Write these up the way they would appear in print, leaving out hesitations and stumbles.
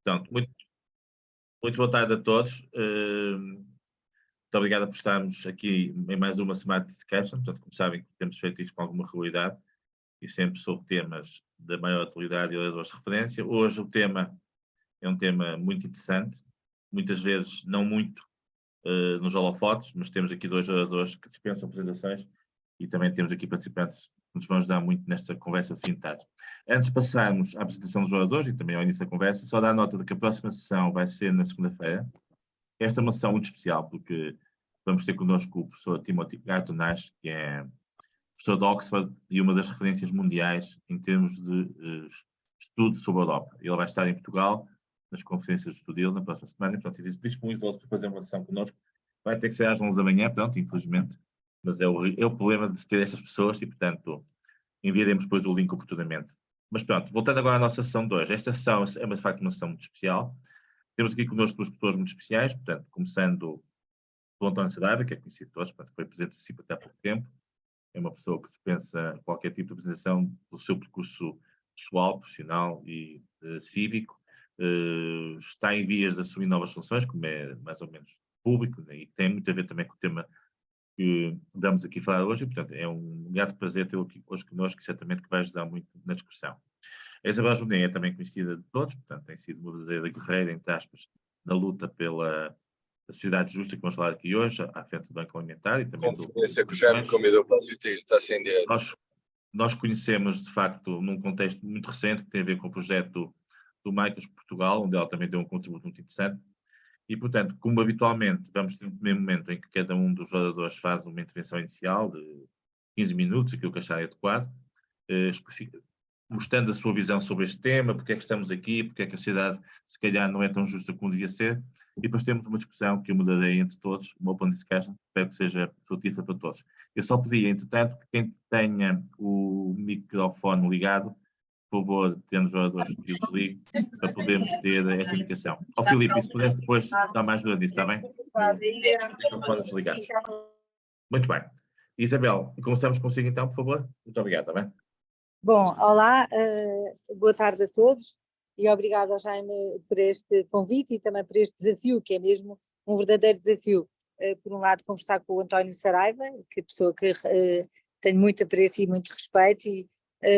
Portanto, muito boa tarde a todos. Muito obrigado por estarmos aqui em mais uma Smart Discussion. Portanto, como sabem, temos feito isto com alguma regularidade e sempre sobre temas da maior atualidade e oradores de referência. Hoje o tema é um tema muito interessante, muitas vezes não muito nos holofotes, mas temos aqui dois oradores que dispensam apresentações e também temos aqui participantes que nos vão ajudar muito nesta conversa de fim de tarde. Antes de passarmos à apresentação dos oradores e também ao início da conversa, só dar nota de que a próxima sessão vai ser na segunda-feira. Esta é uma sessão muito especial porque vamos ter connosco o professor Timothy Garton Nash, que é professor de Oxford e uma das referências mundiais em termos de estudo sobre a Europa. Ele vai estar em Portugal nas conferências de estudo na próxima semana, e, portanto, disponibilizou-se para fazer uma sessão connosco. Vai ter que ser às 11 da manhã, pronto, infelizmente, mas é o problema de ter estas pessoas e, portanto, enviaremos depois o link oportunamente. Mas pronto, voltando agora à nossa sessão de hoje. Esta sessão é, de facto, uma sessão muito especial. Temos aqui connosco duas pessoas muito especiais, portanto, começando pelo António Saraiva, que é conhecido de todos, portanto, foi presidente da CIP até há pouco tempo. É uma pessoa que dispensa qualquer tipo de apresentação pelo seu percurso pessoal, profissional e cívico. Está em vias de assumir novas funções, como é mais ou menos público, né, e tem muito a ver também com o tema que vamos aqui falar hoje, e, portanto, é um grato prazer tê-lo aqui hoje connosco, certamente que vai ajudar muito na discussão. A Isabel Junet é também conhecida de todos, portanto, tem sido uma verdadeira guerreira, entre aspas, na luta pela sociedade justa que vamos falar aqui hoje, à frente do Banco Alimentar e também do... Conferência que já me convidou para assistir, está sem direito. Nós conhecemos, de facto, num contexto muito recente, que tem a ver com o projeto do Micas Portugal, onde ela também deu um contributo muito interessante. E, portanto, como habitualmente, vamos ter um primeiro momento em que cada um dos oradores faz uma intervenção inicial de 15 minutos, aquilo que acharem adequado, mostrando a sua visão sobre este tema, porque é que estamos aqui, porque é que a sociedade, se calhar, não é tão justa como devia ser. E depois temos uma discussão que eu moderei entre todos, uma open discussion, espero que seja frutífera para todos. Eu só pedia, entretanto, que quem tenha o microfone ligado, por favor, tendo os oradores que o desligue, para podermos ter esta indicação. Ó Filipe, se pudesse depois dar mais ajuda nisso, está bem? Microfones desligados. Muito bem. Isabel, começamos consigo então, por favor? Muito obrigado, está bem? Bom, olá, boa tarde a todos e obrigado ao Jaime por este convite e também por este desafio, que é mesmo um verdadeiro desafio. Por um lado, conversar com o António Saraiva, que é pessoa que tenho muito apreço e muito respeito, e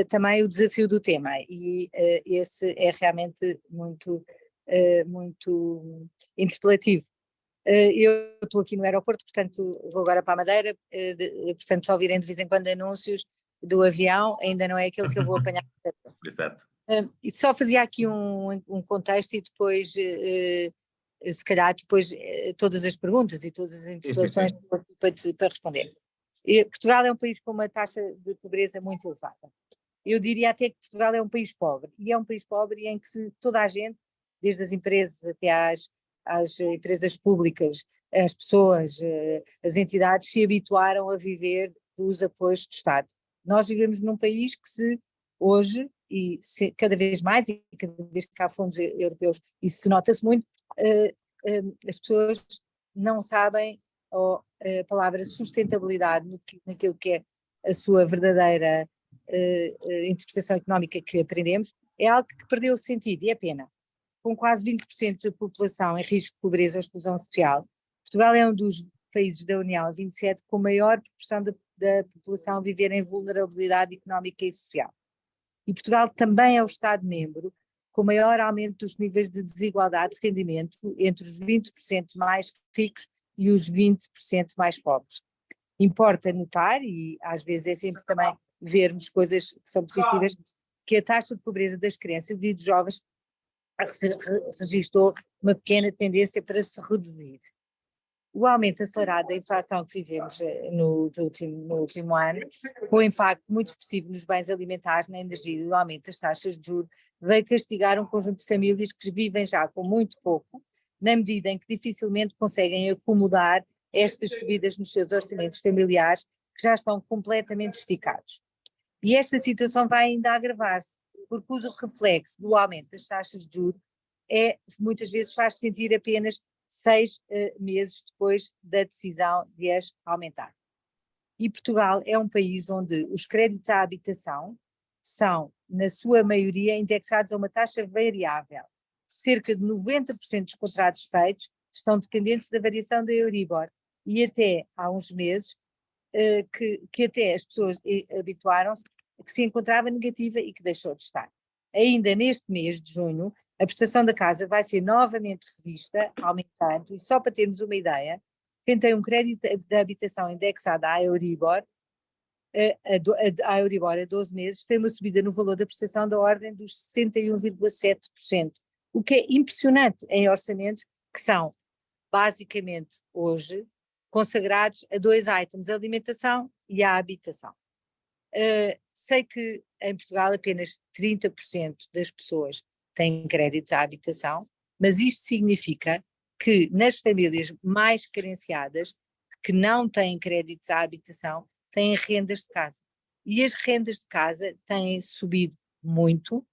também o desafio do tema, e esse é realmente muito interpelativo. Eu estou aqui no aeroporto, portanto vou agora para a Madeira, portanto só virem de vez em quando anúncios do avião, ainda não é aquele que eu vou apanhar. Exato. E só fazia aqui um contexto e depois, se calhar, depois todas as perguntas e todas as interpelações para responder. Portugal é um país com uma taxa de pobreza muito elevada. Eu diria até que Portugal é um país pobre, e é um país pobre em que toda a gente, desde as empresas até às empresas públicas, as pessoas, as entidades, se habituaram a viver dos apoios do Estado. Nós vivemos num país que hoje, cada vez mais, e cada vez que há fundos europeus, isso se nota-se muito, as pessoas não sabem a palavra sustentabilidade naquilo que é a sua verdadeira interpretação económica que aprendemos, é algo que perdeu o sentido, e é pena. Com quase 20% da população em risco de pobreza ou exclusão social, Portugal é um dos países da União, 27, com maior proporção da população a viver em vulnerabilidade económica e social. E Portugal também é o Estado-membro com maior aumento dos níveis de desigualdade de rendimento entre os 20% mais ricos e os 20% mais pobres. Importa notar, e às vezes é sempre também vermos coisas que são positivas, que a taxa de pobreza das crianças e dos jovens registrou uma pequena tendência para se reduzir. O aumento acelerado da inflação que vivemos no último ano, com impacto muito expressivo nos bens alimentares, na energia e o aumento das taxas de juros, veio castigar um conjunto de famílias que vivem já com muito pouco, na medida em que dificilmente conseguem acomodar estas subidas nos seus orçamentos familiares, que já estão completamente esticados. E esta situação vai ainda agravar-se, porque o reflexo do aumento das taxas de juros muitas vezes faz sentir apenas 6 meses depois da decisão de as aumentar. E Portugal é um país onde os créditos à habitação são, na sua maioria, indexados a uma taxa variável, cerca de 90% dos contratos feitos estão dependentes da variação da Euribor, e até há uns meses que até as pessoas habituaram-se a que se encontrava negativa e que deixou de estar. Ainda neste mês de junho, a prestação da casa vai ser novamente revista, aumentando, e só para termos uma ideia, quem tem um crédito de habitação indexado à Euribor, a Euribor a 12 meses, tem uma subida no valor da prestação da ordem dos 61,7%, o que é impressionante em orçamentos que são, basicamente, hoje, consagrados a dois itens, a alimentação e a habitação. Sei que em Portugal apenas 30% das pessoas têm créditos à habitação, mas isto significa que nas famílias mais carenciadas, que não têm créditos à habitação, têm rendas de casa. E as rendas de casa têm subido muito,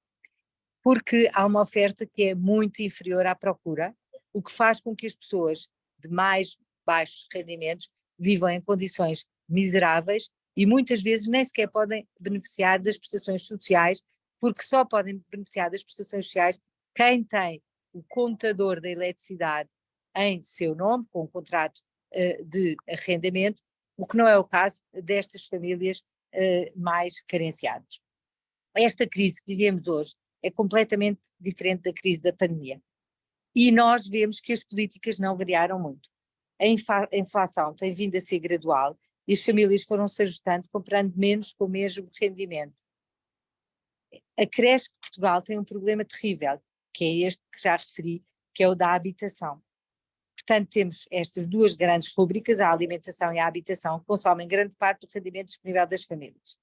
porque há uma oferta que é muito inferior à procura, o que faz com que as pessoas de mais baixos rendimentos vivam em condições miseráveis e muitas vezes nem sequer podem beneficiar das prestações sociais, porque só podem beneficiar das prestações sociais quem tem o contador da eletricidade em seu nome, com um contrato de arrendamento, o que não é o caso destas famílias mais carenciadas. Esta crise que vivemos hoje é completamente diferente da crise da pandemia. E nós vemos que as políticas não variaram muito. A inflação tem vindo a ser gradual e as famílias foram-se ajustando, comprando menos com o mesmo rendimento. A creche de Portugal tem um problema terrível, que é este que já referi, que é o da habitação. Portanto, temos estas duas grandes rubricas, a alimentação e a habitação, que consomem grande parte do rendimento disponível das famílias.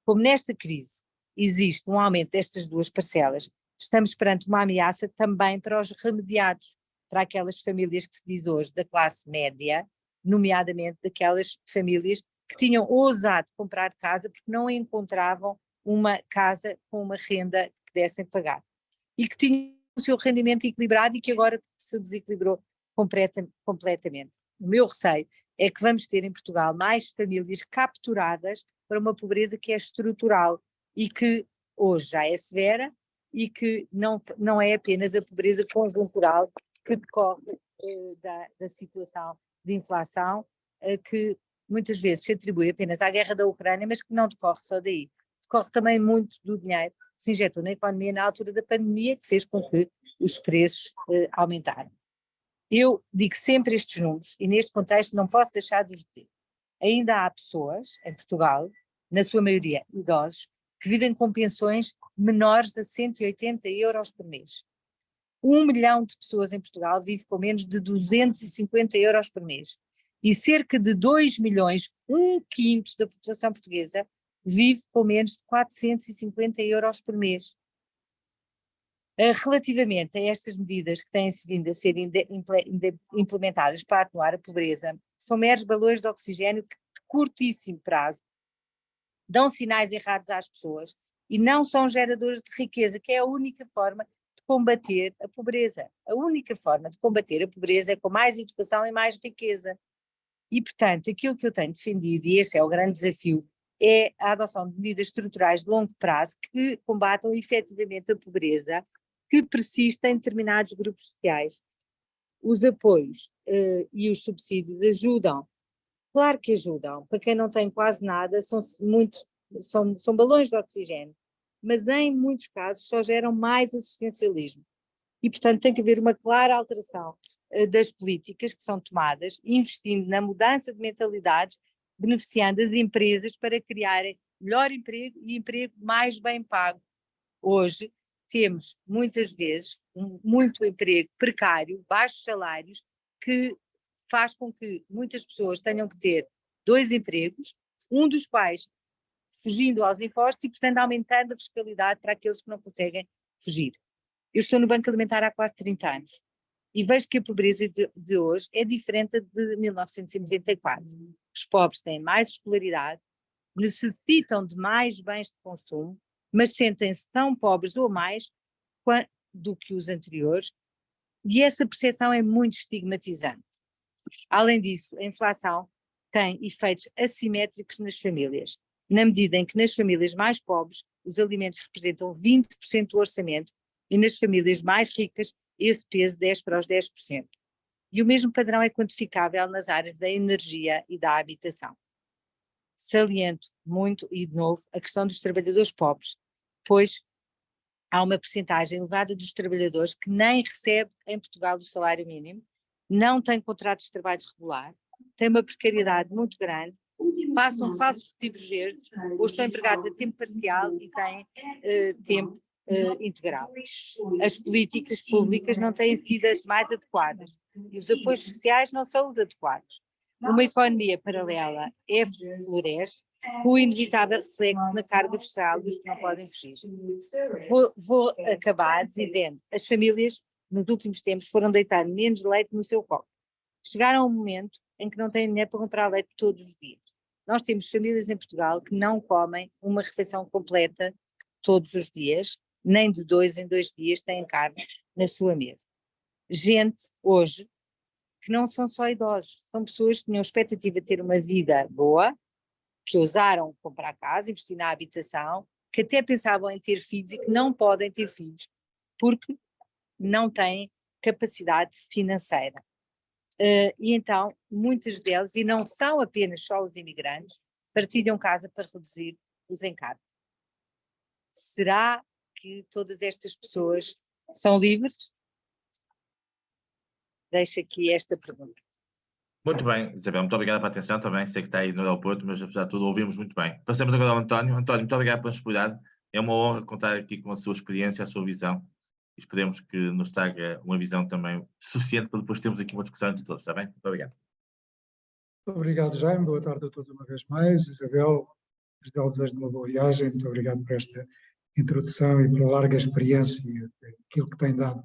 Como nesta crise existe um aumento destas duas parcelas, estamos perante uma ameaça também para os remediados, para aquelas famílias que se diz hoje da classe média, nomeadamente daquelas famílias que tinham ousado comprar casa porque não encontravam uma casa com uma renda que pudessem pagar e que tinham o seu rendimento equilibrado e que agora se desequilibrou completamente. O meu receio é que vamos ter em Portugal mais famílias capturadas para uma pobreza que é estrutural e que hoje já é severa e que não é apenas a pobreza conjuntural que decorre da situação de inflação, que muitas vezes se atribui apenas à guerra da Ucrânia, mas que não decorre só daí. Decorre também muito do dinheiro que se injetou na economia na altura da pandemia, que fez com que os preços aumentaram. Eu digo sempre estes números e neste contexto não posso deixar de os dizer. Ainda há pessoas em Portugal, na sua maioria idosos, que vivem com pensões menores a 180 euros por mês. 1 milhão de pessoas em Portugal vive com menos de 250 euros por mês. E cerca de 2 milhões, um quinto da população portuguesa, vive com menos de 450 euros por mês. Relativamente a estas medidas que têm vindo a ser implementadas para atenuar a pobreza, são meros balões de oxigênio que, de curtíssimo prazo, dão sinais errados às pessoas e não são geradores de riqueza, que é a única forma de combater a pobreza. A única forma de combater a pobreza é com mais educação e mais riqueza. E, portanto, aquilo que eu tenho defendido, e este é o grande desafio, é a adoção de medidas estruturais de longo prazo que combatam efetivamente a pobreza que persiste em determinados grupos sociais. Os apoios e os subsídios ajudam, claro que ajudam, para quem não tem quase nada são balões de oxigênio, mas em muitos casos só geram mais assistencialismo. E portanto tem que haver uma clara alteração das políticas que são tomadas, investindo na mudança de mentalidades, beneficiando as empresas para criarem melhor emprego e emprego mais bem pago. Hoje temos muitas vezes muito emprego precário, baixos salários, que faz com que muitas pessoas tenham que ter 2 empregos, um dos quais fugindo aos impostos e, portanto, aumentando a fiscalidade para aqueles que não conseguem fugir. Eu estou no Banco Alimentar há quase 30 anos e vejo que a pobreza de hoje é diferente de 1994. Os pobres têm mais escolaridade, necessitam de mais bens de consumo, mas sentem-se tão pobres ou mais do que os anteriores, e essa percepção é muito estigmatizante. Além disso, a inflação tem efeitos assimétricos nas famílias, na medida em que nas famílias mais pobres os alimentos representam 20% do orçamento, e nas famílias mais ricas esse peso 10 para os 10%. E o mesmo padrão é quantificável nas áreas da energia e da habitação. Saliento muito, e de novo, a questão dos trabalhadores pobres, pois há uma percentagem elevada dos trabalhadores que nem recebe em Portugal o salário mínimo, não tem contratos de trabalho regular, tem uma precariedade muito grande, passam falsos recibos verdes, ou estão empregados a tempo parcial e têm tempo integral. As políticas públicas não têm sido as mais adequadas e os apoios sociais não são os adequados. Uma economia paralela floresce, com o inevitável reflexo na carga fiscal dos que não podem fugir. Vou acabar dizendo, as famílias nos últimos tempos foram deitar menos leite no seu copo. Chegaram a um momento em que não têm dinheiro para comprar leite todos os dias. Nós temos famílias em Portugal que não comem uma refeição completa todos os dias, nem de 2 em 2 dias têm carne na sua mesa. Gente hoje que não são só idosos, são pessoas que tinham expectativa de ter uma vida boa, que ousaram comprar casa, investir na habitação, que até pensavam em ter filhos e que não podem ter filhos porque não têm capacidade financeira. E então, muitos deles, e não são apenas só os imigrantes, partilham casa para reduzir os encargos. Será que todas estas pessoas são livres? Deixo aqui esta pergunta. Muito bem, Isabel, muito obrigado pela atenção também. Sei que está aí no aeroporto, mas apesar de tudo ouvimos muito bem. Passamos agora ao António. António, muito obrigado pela disponibilidade. É uma honra contar aqui com a sua experiência, a sua visão. Esperemos que nos traga uma visão também suficiente para depois termos aqui uma discussão entre todos, está bem? Muito obrigado. Muito obrigado, Jaime. Boa tarde a todos uma vez mais. Isabel, desejo uma boa viagem. Muito obrigado por esta introdução e pela larga experiência e aquilo que tem dado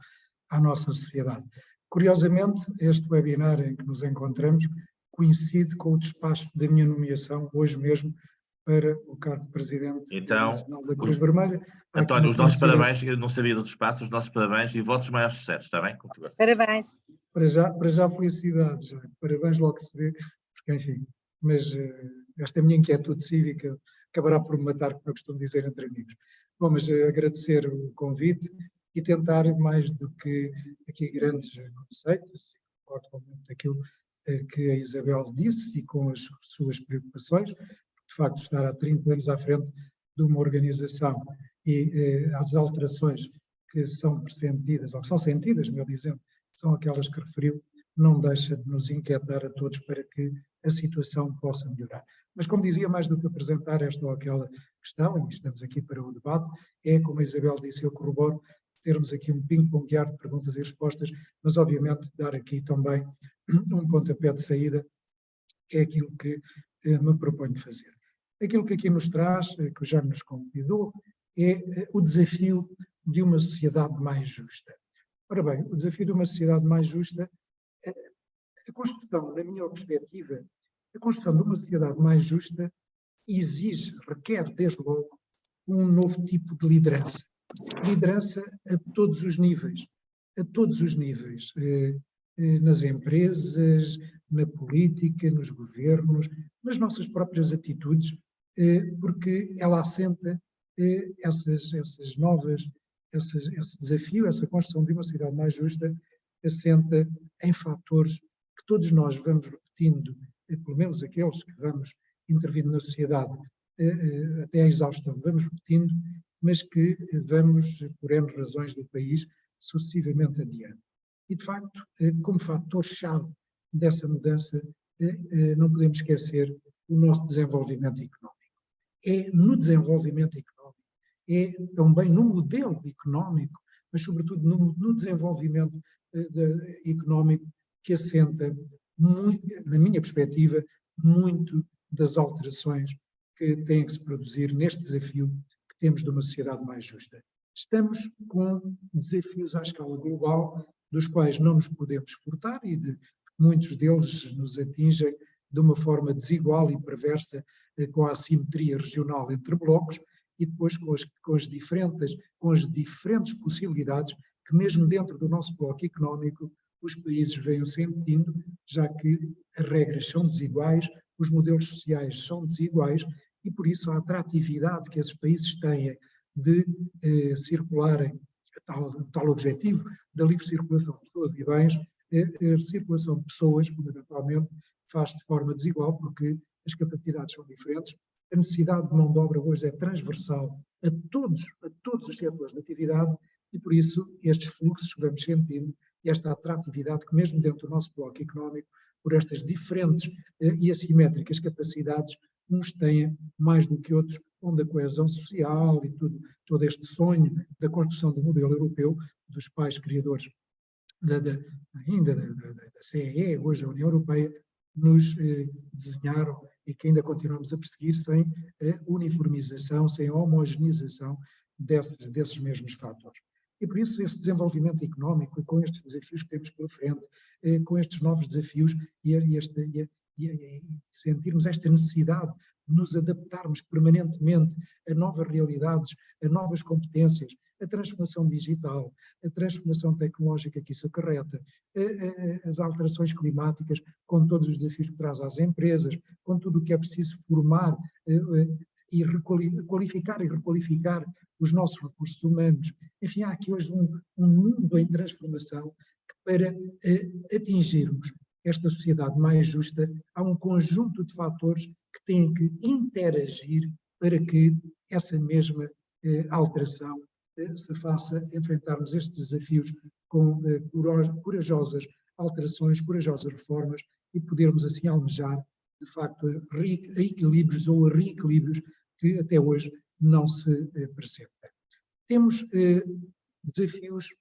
à nossa sociedade. Curiosamente, este webinar em que nos encontramos coincide com o despacho da minha nomeação, hoje mesmo, para o cargo de Presidente Nacional da Cruz Vermelha. António, os nossos parabéns, eu não sabia do despacho, os nossos parabéns e votos maiores sucessos, está bem? Parabéns. Para já felicidades, parabéns logo se vê, porque enfim, mas esta minha inquietude cívica acabará por me matar, como eu costumo dizer entre amigos. Bom, mas agradecer o convite e tentar, mais do que aqui grandes conceitos, concordo com muito daquilo que a Isabel disse e com as suas preocupações, de facto estar há 30 anos à frente de uma organização e as alterações que são pressentidas, ou que são sentidas, melhor dizendo, são aquelas que referiu, não deixa de nos inquietar a todos para que a situação possa melhorar. Mas, como dizia, mais do que apresentar esta ou aquela questão, e estamos aqui para o debate, é, como a Isabel disse, eu corroboro, termos aqui um ping-ponguear de perguntas e respostas, mas obviamente dar aqui também um pontapé de saída, que é aquilo que me proponho fazer. Aquilo que aqui nos traz, que o Jaime nos convidou, é o desafio de uma sociedade mais justa. Ora bem, o desafio de uma sociedade mais justa, a construção, na minha perspectiva, a construção de uma sociedade mais justa exige, requer desde logo, um novo tipo de liderança. Liderança a todos os níveis, nas empresas, na política, nos governos, nas nossas próprias atitudes, porque ela assenta esse desafio, essa construção de uma sociedade mais justa, assenta em fatores que todos nós vamos repetindo, pelo menos aqueles que vamos intervindo na sociedade até à exaustão, vamos repetindo, mas que vamos, por N razões do país, sucessivamente adiante. E, de facto, como fator-chave dessa mudança, não podemos esquecer o nosso desenvolvimento económico. É no desenvolvimento económico, é também no modelo económico, mas, sobretudo, no desenvolvimento económico que assenta, muito, na minha perspectiva, muito das alterações que têm que se produzir neste desafio que temos de uma sociedade mais justa. Estamos com desafios à escala global, dos quais não nos podemos furtar e muitos deles nos atingem de uma forma desigual e perversa, com a assimetria regional entre blocos e depois com as diferentes possibilidades que mesmo dentro do nosso bloco económico os países venham sentindo, já que as regras são desiguais, os modelos sociais são desiguais e por isso a atratividade que esses países têm de circularem tal objetivo da livre circulação de pessoas e bens, a circulação de pessoas, fundamentalmente, faz de forma desigual, porque as capacidades são diferentes, a necessidade de mão de obra hoje é transversal a todos os setores de atividade e, por isso, estes fluxos que vamos sentindo, esta atratividade que mesmo dentro do nosso bloco económico, por estas diferentes e assimétricas capacidades, uns têm mais do que outros, onde a coesão social e todo este sonho da construção do modelo europeu, dos pais criadores ainda da CEE, hoje a União Europeia, nos desenharam e que ainda continuamos a perseguir sem uniformização, sem homogeneização desses mesmos fatores. E por isso esse desenvolvimento económico, e com estes desafios que temos pela frente, com estes novos desafios e sentirmos esta necessidade de nos adaptarmos permanentemente a novas realidades, a novas competências, a transformação digital, a transformação tecnológica que isso acarreta, as alterações climáticas, com todos os desafios que traz às empresas, com tudo o que é preciso formar e qualificar e requalificar os nossos recursos humanos. Enfim, há aqui hoje um mundo em transformação que, para atingirmos esta sociedade mais justa, há um conjunto de fatores que têm que interagir para que essa mesma alteração se faça enfrentarmos estes desafios com corajosas alterações, corajosas reformas e podermos assim almejar, de facto, a equilíbrios ou a reequilíbrios que até hoje não se percebem. Temos desafios,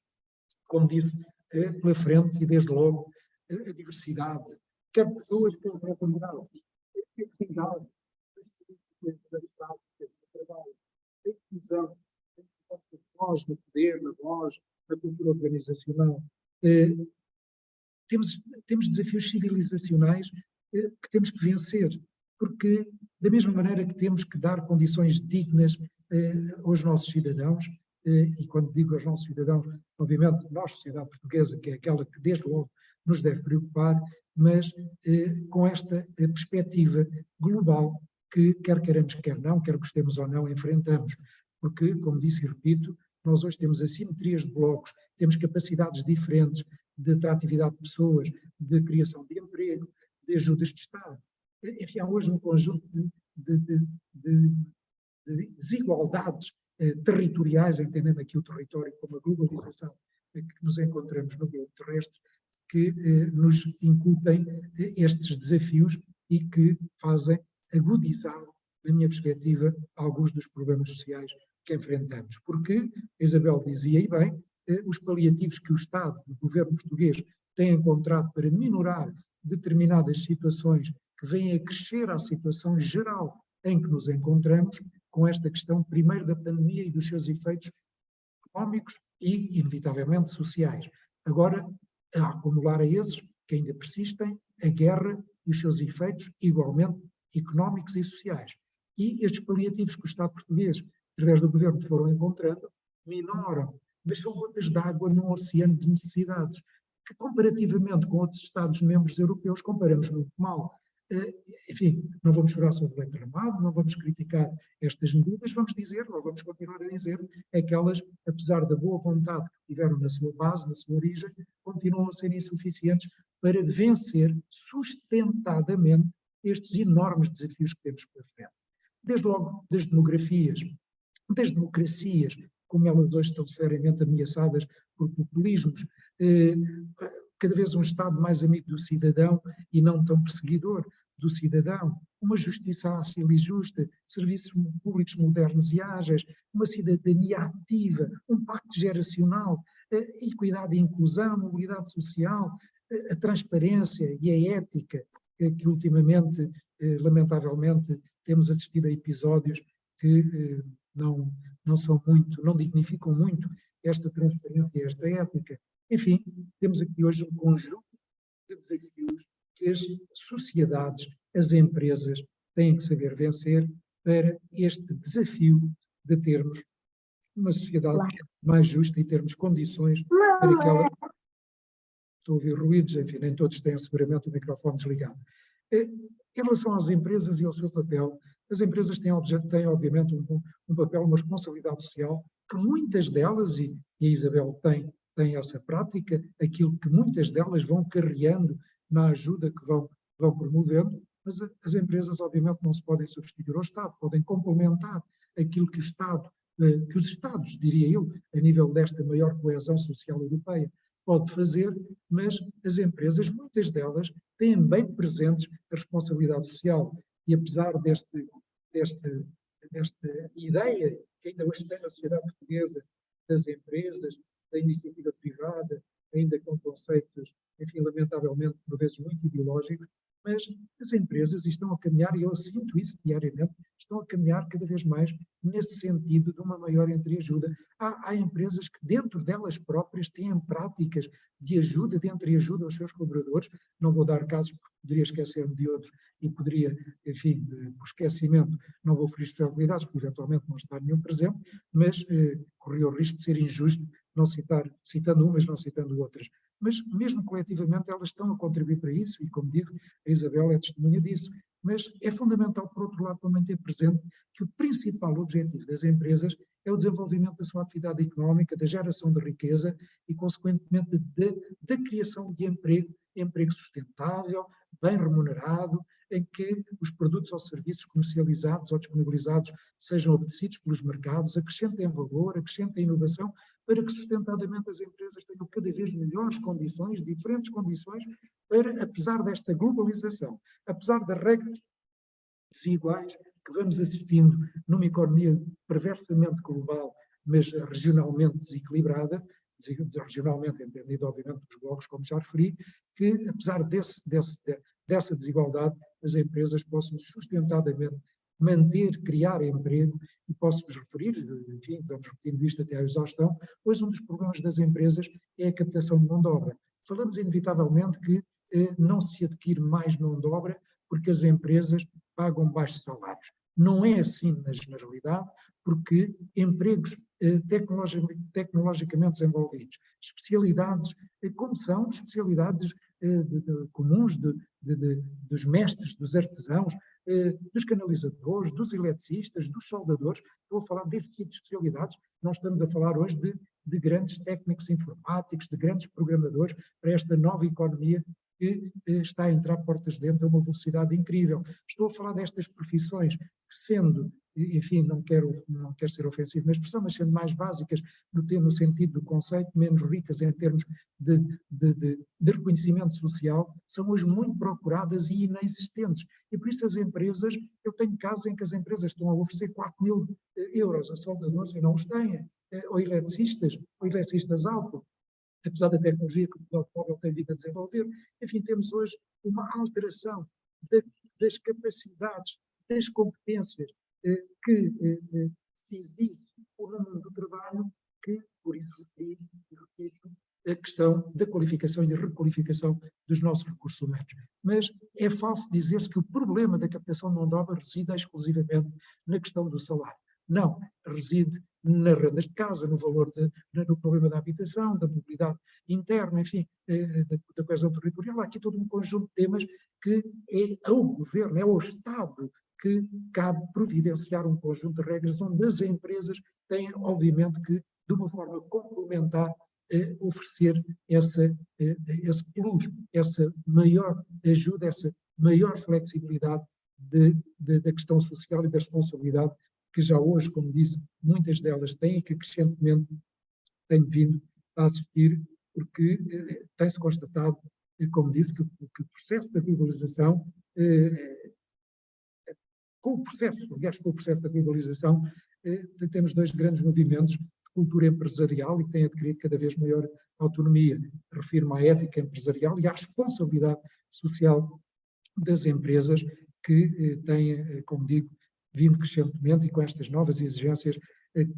como disse, pela frente e desde logo a diversidade, quer pessoas, quer comunidades, a atividade, a trabalho, a inclusão, na voz, no poder, na voz, na cultura organizacional. Temos desafios civilizacionais que temos que vencer, porque da mesma maneira que temos que dar condições dignas aos nossos cidadãos, e quando digo aos nossos cidadãos, obviamente nós, sociedade portuguesa, que é aquela que desde logo nos deve preocupar, mas com esta perspectiva global que quer queiramos, quer não, quer gostemos ou não, enfrentamos. Porque, como disse e repito, nós hoje temos assimetrias de blocos, temos capacidades diferentes de atratividade de pessoas, de criação de emprego, de ajudas de Estado. Enfim, há hoje um conjunto de desigualdades territoriais, entendendo aqui o território como a globalização que nos encontramos no globo terrestre, que nos incutem estes desafios e que fazem agudizar, na minha perspectiva, alguns dos problemas sociais que enfrentamos. Porque, a Isabel dizia, e bem, os paliativos que o Estado, o governo português, tem encontrado para minorar determinadas situações que vêm a crescer à situação geral em que nos encontramos, com esta questão, primeiro, da pandemia e dos seus efeitos económicos e, inevitavelmente, sociais. Agora, a acumular a esses que ainda persistem, a guerra e os seus efeitos, igualmente, económicos e sociais. E estes paliativos que o Estado português, através do governo, foram encontrando, minoram, mas são gotas de água num oceano de necessidades, que comparativamente com outros Estados-membros europeus, comparamos muito mal. Enfim, não vamos chorar sobre o leite derramado, não vamos criticar estas medidas, vamos dizer, ou vamos continuar a dizer, é que elas, apesar da boa vontade que tiveram na sua base, na sua origem, continuam a ser insuficientes para vencer sustentadamente estes enormes desafios que temos pela frente. Desde logo das demografias, das democracias, como elas hoje estão seriamente ameaçadas por populismos, cada vez um Estado mais amigo do cidadão e não tão perseguidor do cidadão, uma justiça ágil e justa, serviços públicos modernos e ágeis, uma cidadania ativa, um pacto geracional, equidade e inclusão, mobilidade social, a transparência e a ética, que ultimamente, lamentavelmente, temos assistido a episódios que não são muito, não dignificam muito esta transparência e esta ética. Enfim, temos aqui hoje um conjunto de desafios que as sociedades, as empresas têm que saber vencer para este desafio de termos uma sociedade mais justa e termos condições para que ela... Estou a ouvir ruídos, enfim, nem todos têm seguramente o microfone desligado. Em relação às empresas e ao seu papel, as empresas têm obviamente um papel, uma responsabilidade social que muitas delas, e a Isabel tem essa prática, aquilo que muitas delas vão carreando na ajuda que vão promovendo, mas as empresas obviamente não se podem substituir ao Estado, podem complementar aquilo que que os Estados, diria eu, a nível desta maior coesão social europeia, pode fazer, mas as empresas, muitas delas, têm bem presentes a responsabilidade social e apesar desta ideia que ainda hoje tem na sociedade portuguesa das empresas, da iniciativa privada, ainda com conceitos, enfim, lamentavelmente, por vezes muito ideológicos, mas as empresas estão a caminhar, e eu sinto isso diariamente, estão a caminhar cada vez mais nesse sentido de uma maior entreajuda. Há empresas que dentro delas próprias têm práticas de ajuda, de entreajuda aos seus colaboradores. Não vou dar casos porque poderia esquecer-me de outros e poderia, enfim, por esquecimento, não vou ferir responsabilidades, porque eventualmente não está nenhum presente, mas corri o risco de ser injusto não citando umas, não citando outras. Mas mesmo coletivamente elas estão a contribuir para isso e, como digo, a Isabel é testemunha disso. Mas é fundamental, por outro lado, também ter presente que o principal objetivo das empresas é o desenvolvimento da sua atividade económica, da geração de riqueza e, consequentemente, da criação de emprego sustentável, bem remunerado, em que os produtos ou serviços comercializados ou disponibilizados sejam obedecidos pelos mercados, acrescentem valor, acrescentem inovação, para que sustentadamente as empresas tenham cada vez melhores condições, diferentes condições, para, apesar desta globalização, apesar das regras desiguais que vamos assistindo numa economia perversamente global, mas regionalmente desequilibrada, regionalmente entendido obviamente dos blocos, como já referi, que apesar dessa desigualdade, as empresas possam sustentadamente manter, criar emprego, e posso-vos referir, enfim, vamos repetindo isto até à exaustão, pois um dos problemas das empresas é a captação de mão de obra. Falamos inevitavelmente que não se adquire mais mão de obra porque as empresas pagam baixos salários. Não é assim na generalidade, porque empregos tecnologicamente desenvolvidos, especialidades, como são especialidades comuns dos mestres, dos artesãos, dos canalizadores, dos eletricistas, dos soldadores, estou a falar deste tipo de especialidades, não estamos a falar hoje de grandes técnicos informáticos, de grandes programadores para esta nova economia que está a entrar portas dentro a uma velocidade incrível. Estou a falar destas profissões que, sendo, enfim, não quero ser ofensivo na expressão, mas sendo mais básicas no sentido do conceito, menos ricas em termos de reconhecimento social, são hoje muito procuradas e inexistentes. E por isso as empresas, eu tenho casos em que as empresas estão a oferecer 4.000 euros a soldadores e não os têm, ou eletricistas auto, apesar da tecnologia que o automóvel tem vindo a desenvolver. Enfim, temos hoje uma alteração das capacidades, das competências que se exige no mundo do trabalho, que, por isso, repito, a questão da qualificação e da requalificação dos nossos recursos humanos. Mas é falso dizer-se que o problema da captação de mão de obra reside exclusivamente na questão do salário. Não, reside nas rendas de casa, no valor no problema da habitação, da mobilidade interna, enfim, da coesão territorial. Há aqui todo um conjunto de temas que é ao governo, é ao Estado que cabe providenciar um conjunto de regras onde as empresas têm, obviamente, que, de uma forma complementar, oferecer esse plus, essa maior ajuda, essa maior flexibilidade da questão social e da responsabilidade que já hoje, como disse, muitas delas têm e que crescentemente têm vindo a assistir, porque tem-se constatado, como disse, que o processo da globalização, com o processo da globalização, temos dois grandes movimentos de cultura empresarial e que têm adquirido cada vez maior autonomia. Refiro-me à ética empresarial e à responsabilidade social das empresas que têm, como digo, vindo crescentemente e com estas novas exigências,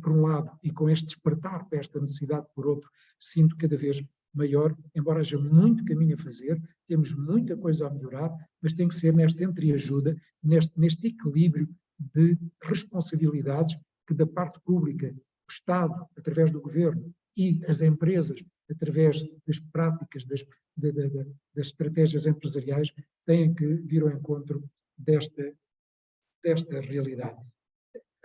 por um lado, e com este despertar para esta necessidade, por outro, sinto cada vez maior, embora haja muito caminho a fazer, temos muita coisa a melhorar, mas tem que ser nesta entreajuda, neste equilíbrio de responsabilidades que da parte pública, o Estado, através do Governo, e as empresas, através das práticas, das estratégias empresariais, têm que vir ao encontro desta realidade.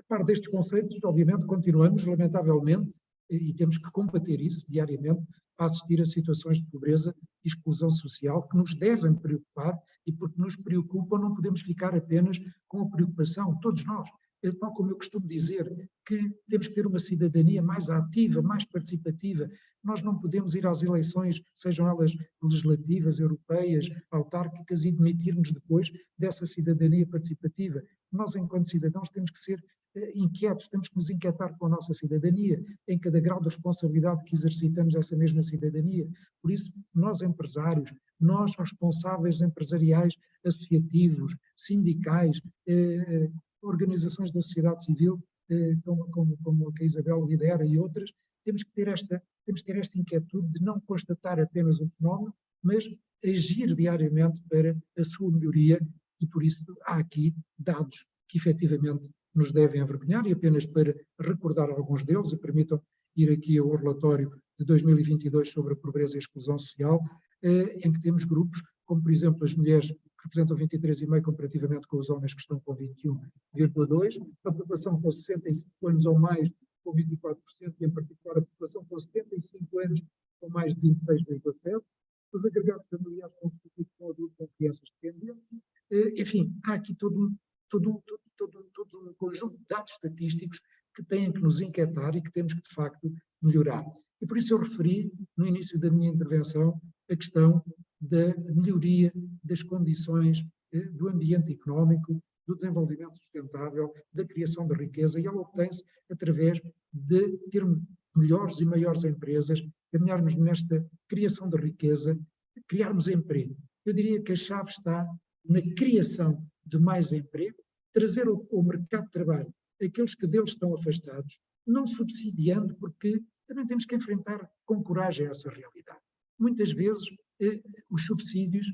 par destes conceitos, obviamente, continuamos, lamentavelmente, e temos que combater isso diariamente, a assistir a situações de pobreza e exclusão social que nos devem preocupar, e porque nos preocupam não podemos ficar apenas com a preocupação, todos nós. Tal como eu costumo dizer, que temos que ter uma cidadania mais ativa, mais participativa. Nós não podemos ir às eleições, sejam elas legislativas, europeias, autárquicas, e demitir-nos depois dessa cidadania participativa. Nós, enquanto cidadãos, temos que ser inquietos, temos que nos inquietar com a nossa cidadania, em cada grau de responsabilidade que exercitamos essa mesma cidadania. Por isso, nós empresários, nós responsáveis empresariais, associativos, sindicais, organizações da sociedade civil, como a que a Isabel lidera e outras, temos que ter esta inquietude de não constatar apenas o fenómeno, mas agir diariamente para a sua melhoria, e por isso há aqui dados que efetivamente nos devem envergonhar, e apenas para recordar alguns deles, e permitam ir aqui ao relatório de 2022 sobre a pobreza e a exclusão social, em que temos grupos, como por exemplo as mulheres, que representam 23,5% comparativamente com os homens que estão com 21,2%, a população com 65 anos ou mais com 24%, e em particular a população com 75 anos com mais de 26,7%, os agregados familiares constituídos com adultos com crianças dependentes, enfim, há aqui todo um conjunto de dados estatísticos que têm que nos inquietar e que temos que, de facto, melhorar. E por isso eu referi, no início da minha intervenção, a questão da melhoria das condições do ambiente económico, do desenvolvimento sustentável, da criação de riqueza, e ela obtém-se através de termos melhores e maiores empresas, caminharmos nesta criação de riqueza, criarmos emprego. Eu diria que a chave está na criação de mais emprego, trazer ao mercado de trabalho aqueles que deles estão afastados, não subsidiando, porque também temos que enfrentar com coragem essa realidade. Muitas vezes os subsídios,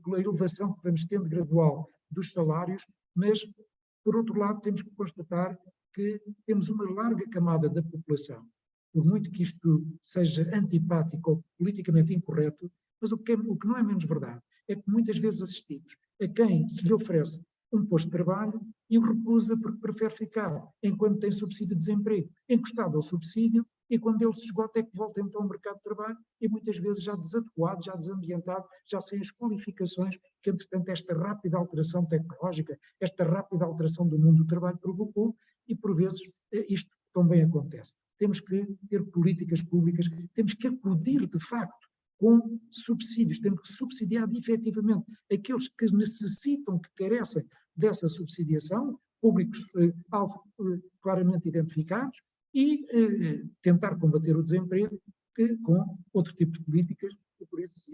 pela elevação que vamos tendo gradual dos salários, mas, por outro lado, temos que constatar que temos uma larga camada da população, por muito que isto seja antipático ou politicamente incorreto, mas o que não é menos verdade é que muitas vezes assistimos a quem se lhe oferece um posto de trabalho e o recusa porque prefere ficar enquanto tem subsídio de desemprego, encostado ao subsídio, e quando ele se esgota é que volta então ao mercado de trabalho, e muitas vezes já desadequado, já desambientado, já sem as qualificações que, entretanto, esta rápida alteração tecnológica, esta rápida alteração do mundo do trabalho provocou, e por vezes isto também acontece. Temos que ter políticas públicas, temos que acudir de facto com subsídios, temos que subsidiar efetivamente aqueles que necessitam, que carecem dessa subsidiação, públicos claramente identificados, e tentar combater o desemprego com outro tipo de políticas, e por isso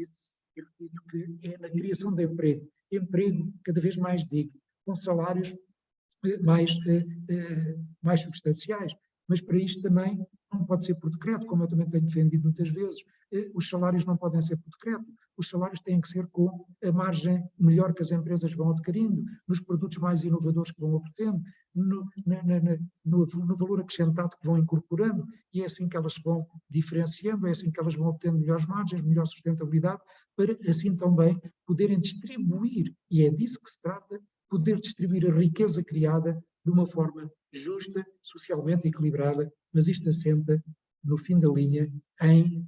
eu repito que é na criação de emprego cada vez mais digno, com salários mais substanciais. Mas para isto também não pode ser por decreto, como eu também tenho defendido muitas vezes. Os salários não podem ser por decreto, os salários têm que ser com a margem melhor que as empresas vão adquirindo, nos produtos mais inovadores que vão obtendo, no valor acrescentado que vão incorporando, e é assim que elas se vão diferenciando, é assim que elas vão obtendo melhores margens, melhor sustentabilidade, para assim também poderem distribuir, e é disso que se trata, poder distribuir a riqueza criada de uma forma justa, socialmente equilibrada, mas isto assenta, no fim da linha, em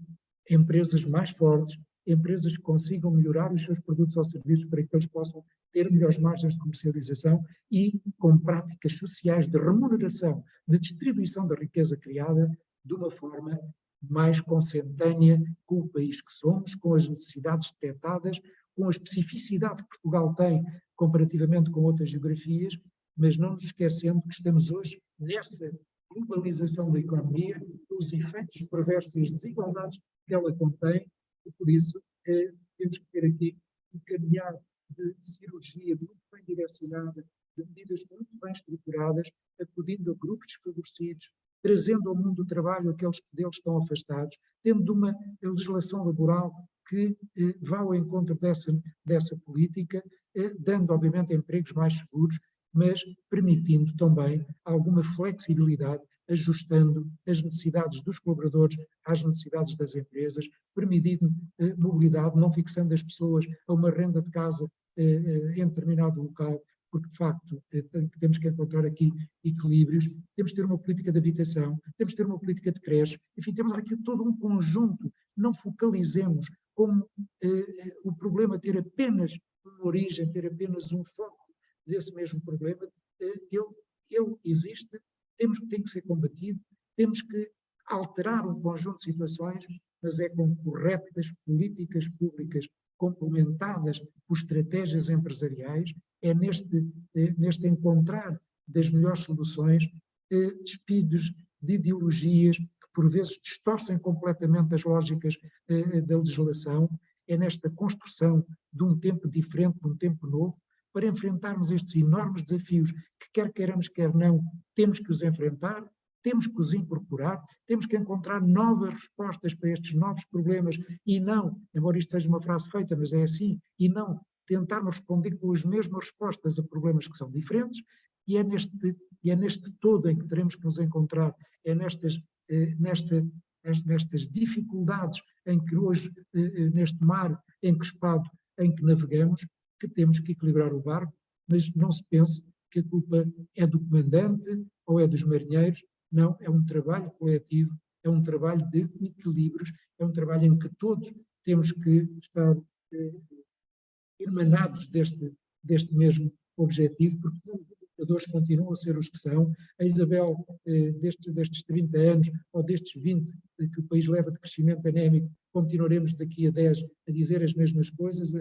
empresas mais fortes, empresas que consigam melhorar os seus produtos ou serviços para que eles possam ter melhores margens de comercialização e com práticas sociais de remuneração, de distribuição da riqueza criada de uma forma mais consentânea com o país que somos, com as necessidades detectadas, com a especificidade que Portugal tem comparativamente com outras geografias, mas não nos esquecendo que estamos hoje nessa globalização da economia, os efeitos perversos e as desigualdades que ela contém, e por isso temos que ter aqui um caminhar de cirurgia muito bem direcionada, de medidas muito bem estruturadas, acudindo a grupos desfavorecidos, trazendo ao mundo do trabalho aqueles que deles estão afastados, tendo uma legislação laboral que vá ao encontro dessa política, dando obviamente empregos mais seguros, mas permitindo também alguma flexibilidade, ajustando as necessidades dos colaboradores às necessidades das empresas, permitindo mobilidade, não fixando as pessoas a uma renda de casa em determinado local, porque de facto temos que encontrar aqui equilíbrios, temos que ter uma política de habitação, temos que ter uma política de creche, enfim, temos aqui todo um conjunto, não focalizemos como o problema ter apenas uma origem, ter apenas um foco desse mesmo problema, ele existe, tem que ser combatido, temos que alterar um conjunto de situações, mas é com corretas políticas públicas complementadas por estratégias empresariais, é neste encontrar das melhores soluções, despidos de ideologias que por vezes distorcem completamente as lógicas da legislação, é nesta construção de um tempo diferente, de um tempo novo, para enfrentarmos estes enormes desafios que quer queiramos, quer não, temos que os enfrentar, temos que os incorporar, temos que encontrar novas respostas para estes novos problemas e não, embora isto seja uma frase feita, mas é assim, e não tentarmos responder com as mesmas respostas a problemas que são diferentes, e é neste todo em que teremos que nos encontrar, é nestas dificuldades em que hoje, neste mar encrespado em que navegamos, que temos que equilibrar o barco, mas não se pense que a culpa é do comandante ou é dos marinheiros. Não, é um trabalho coletivo, é um trabalho de equilíbrios, é um trabalho em que todos temos que estar emanados deste mesmo objetivo, porque os indicadores continuam a ser os que são. A Isabel, destes 30 anos, ou destes 20 que o país leva de crescimento anémico, continuaremos daqui a 10 a dizer as mesmas coisas,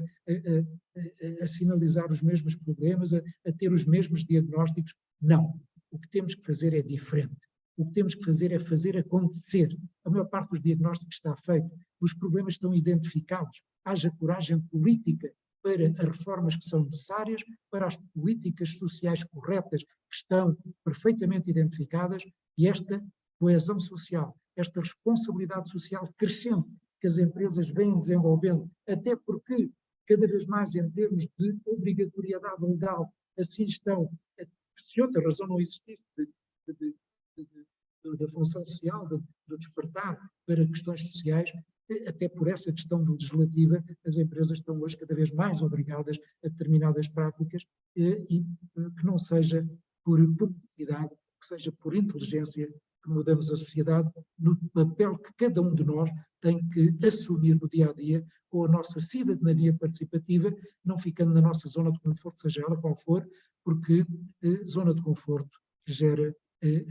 a sinalizar os mesmos problemas, a ter os mesmos diagnósticos. Não, o que temos que fazer é diferente. O que temos que fazer é fazer acontecer. A maior parte dos diagnósticos está feito, os problemas estão identificados, haja coragem política para as reformas que são necessárias, para as políticas sociais corretas que estão perfeitamente identificadas e esta coesão social, esta responsabilidade social crescente que as empresas vêm desenvolvendo, até porque cada vez mais em termos de obrigatoriedade legal, assim estão, se outra razão não existisse da função social, do despertar para questões sociais, até por essa questão legislativa, as empresas estão hoje cada vez mais obrigadas a determinadas práticas e que não seja por publicidade, que seja por inteligência que mudamos a sociedade no papel que cada um de nós tem que assumir no dia a dia com a nossa cidadania participativa, não ficando na nossa zona de conforto, seja ela qual for, porque zona de conforto gera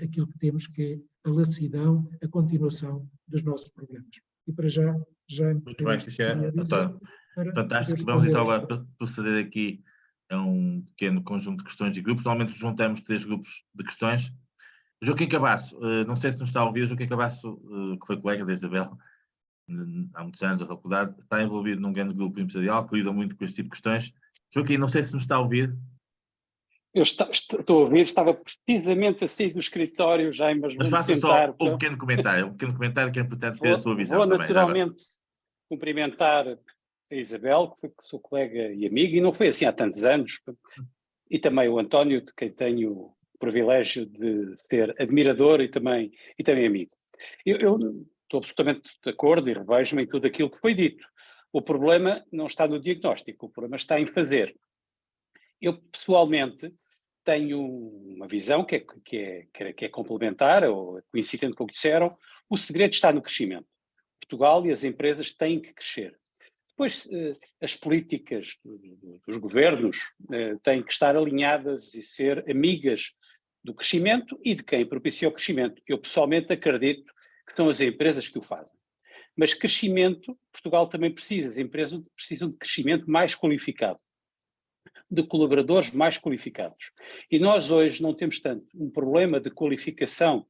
aquilo que temos que é a lassidão, a continuação dos nossos problemas. E para já muito bem, António. Fantástico. Vamos então agora proceder aqui a um pequeno conjunto de questões e grupos. Normalmente juntamos 3 grupos de questões. Joaquim Cabasso, não sei se nos está a ouvir, Joaquim Cabasso, que foi colega da Isabel há muitos anos da faculdade, está envolvido num grande grupo empresarial que lida muito com este tipo de questões. Joaquim, não sei se nos está a ouvir. Eu estou a ouvir, estava precisamente a sair do escritório, Jaime, mas faça só um pequeno comentário que é importante ter a sua visão vou também. Vou naturalmente cumprimentar a Isabel, que sou colega e amiga, e não foi assim há tantos anos, e também o António, de quem tenho o privilégio de ser admirador e também amigo. Eu estou absolutamente de acordo e revejo-me em tudo aquilo que foi dito. O problema não está no diagnóstico, o problema está em fazer. Eu, pessoalmente, tenho uma visão que é complementar, ou coincidente com o que disseram. O segredo está no crescimento. Portugal e as empresas têm que crescer. Depois, as políticas dos governos têm que estar alinhadas e ser amigas do crescimento e de quem propicia o crescimento. Eu, pessoalmente, acredito que são as empresas que o fazem. Mas crescimento, Portugal também precisa. As empresas precisam de crescimento mais qualificado, de colaboradores mais qualificados. E nós hoje não temos tanto um problema de qualificação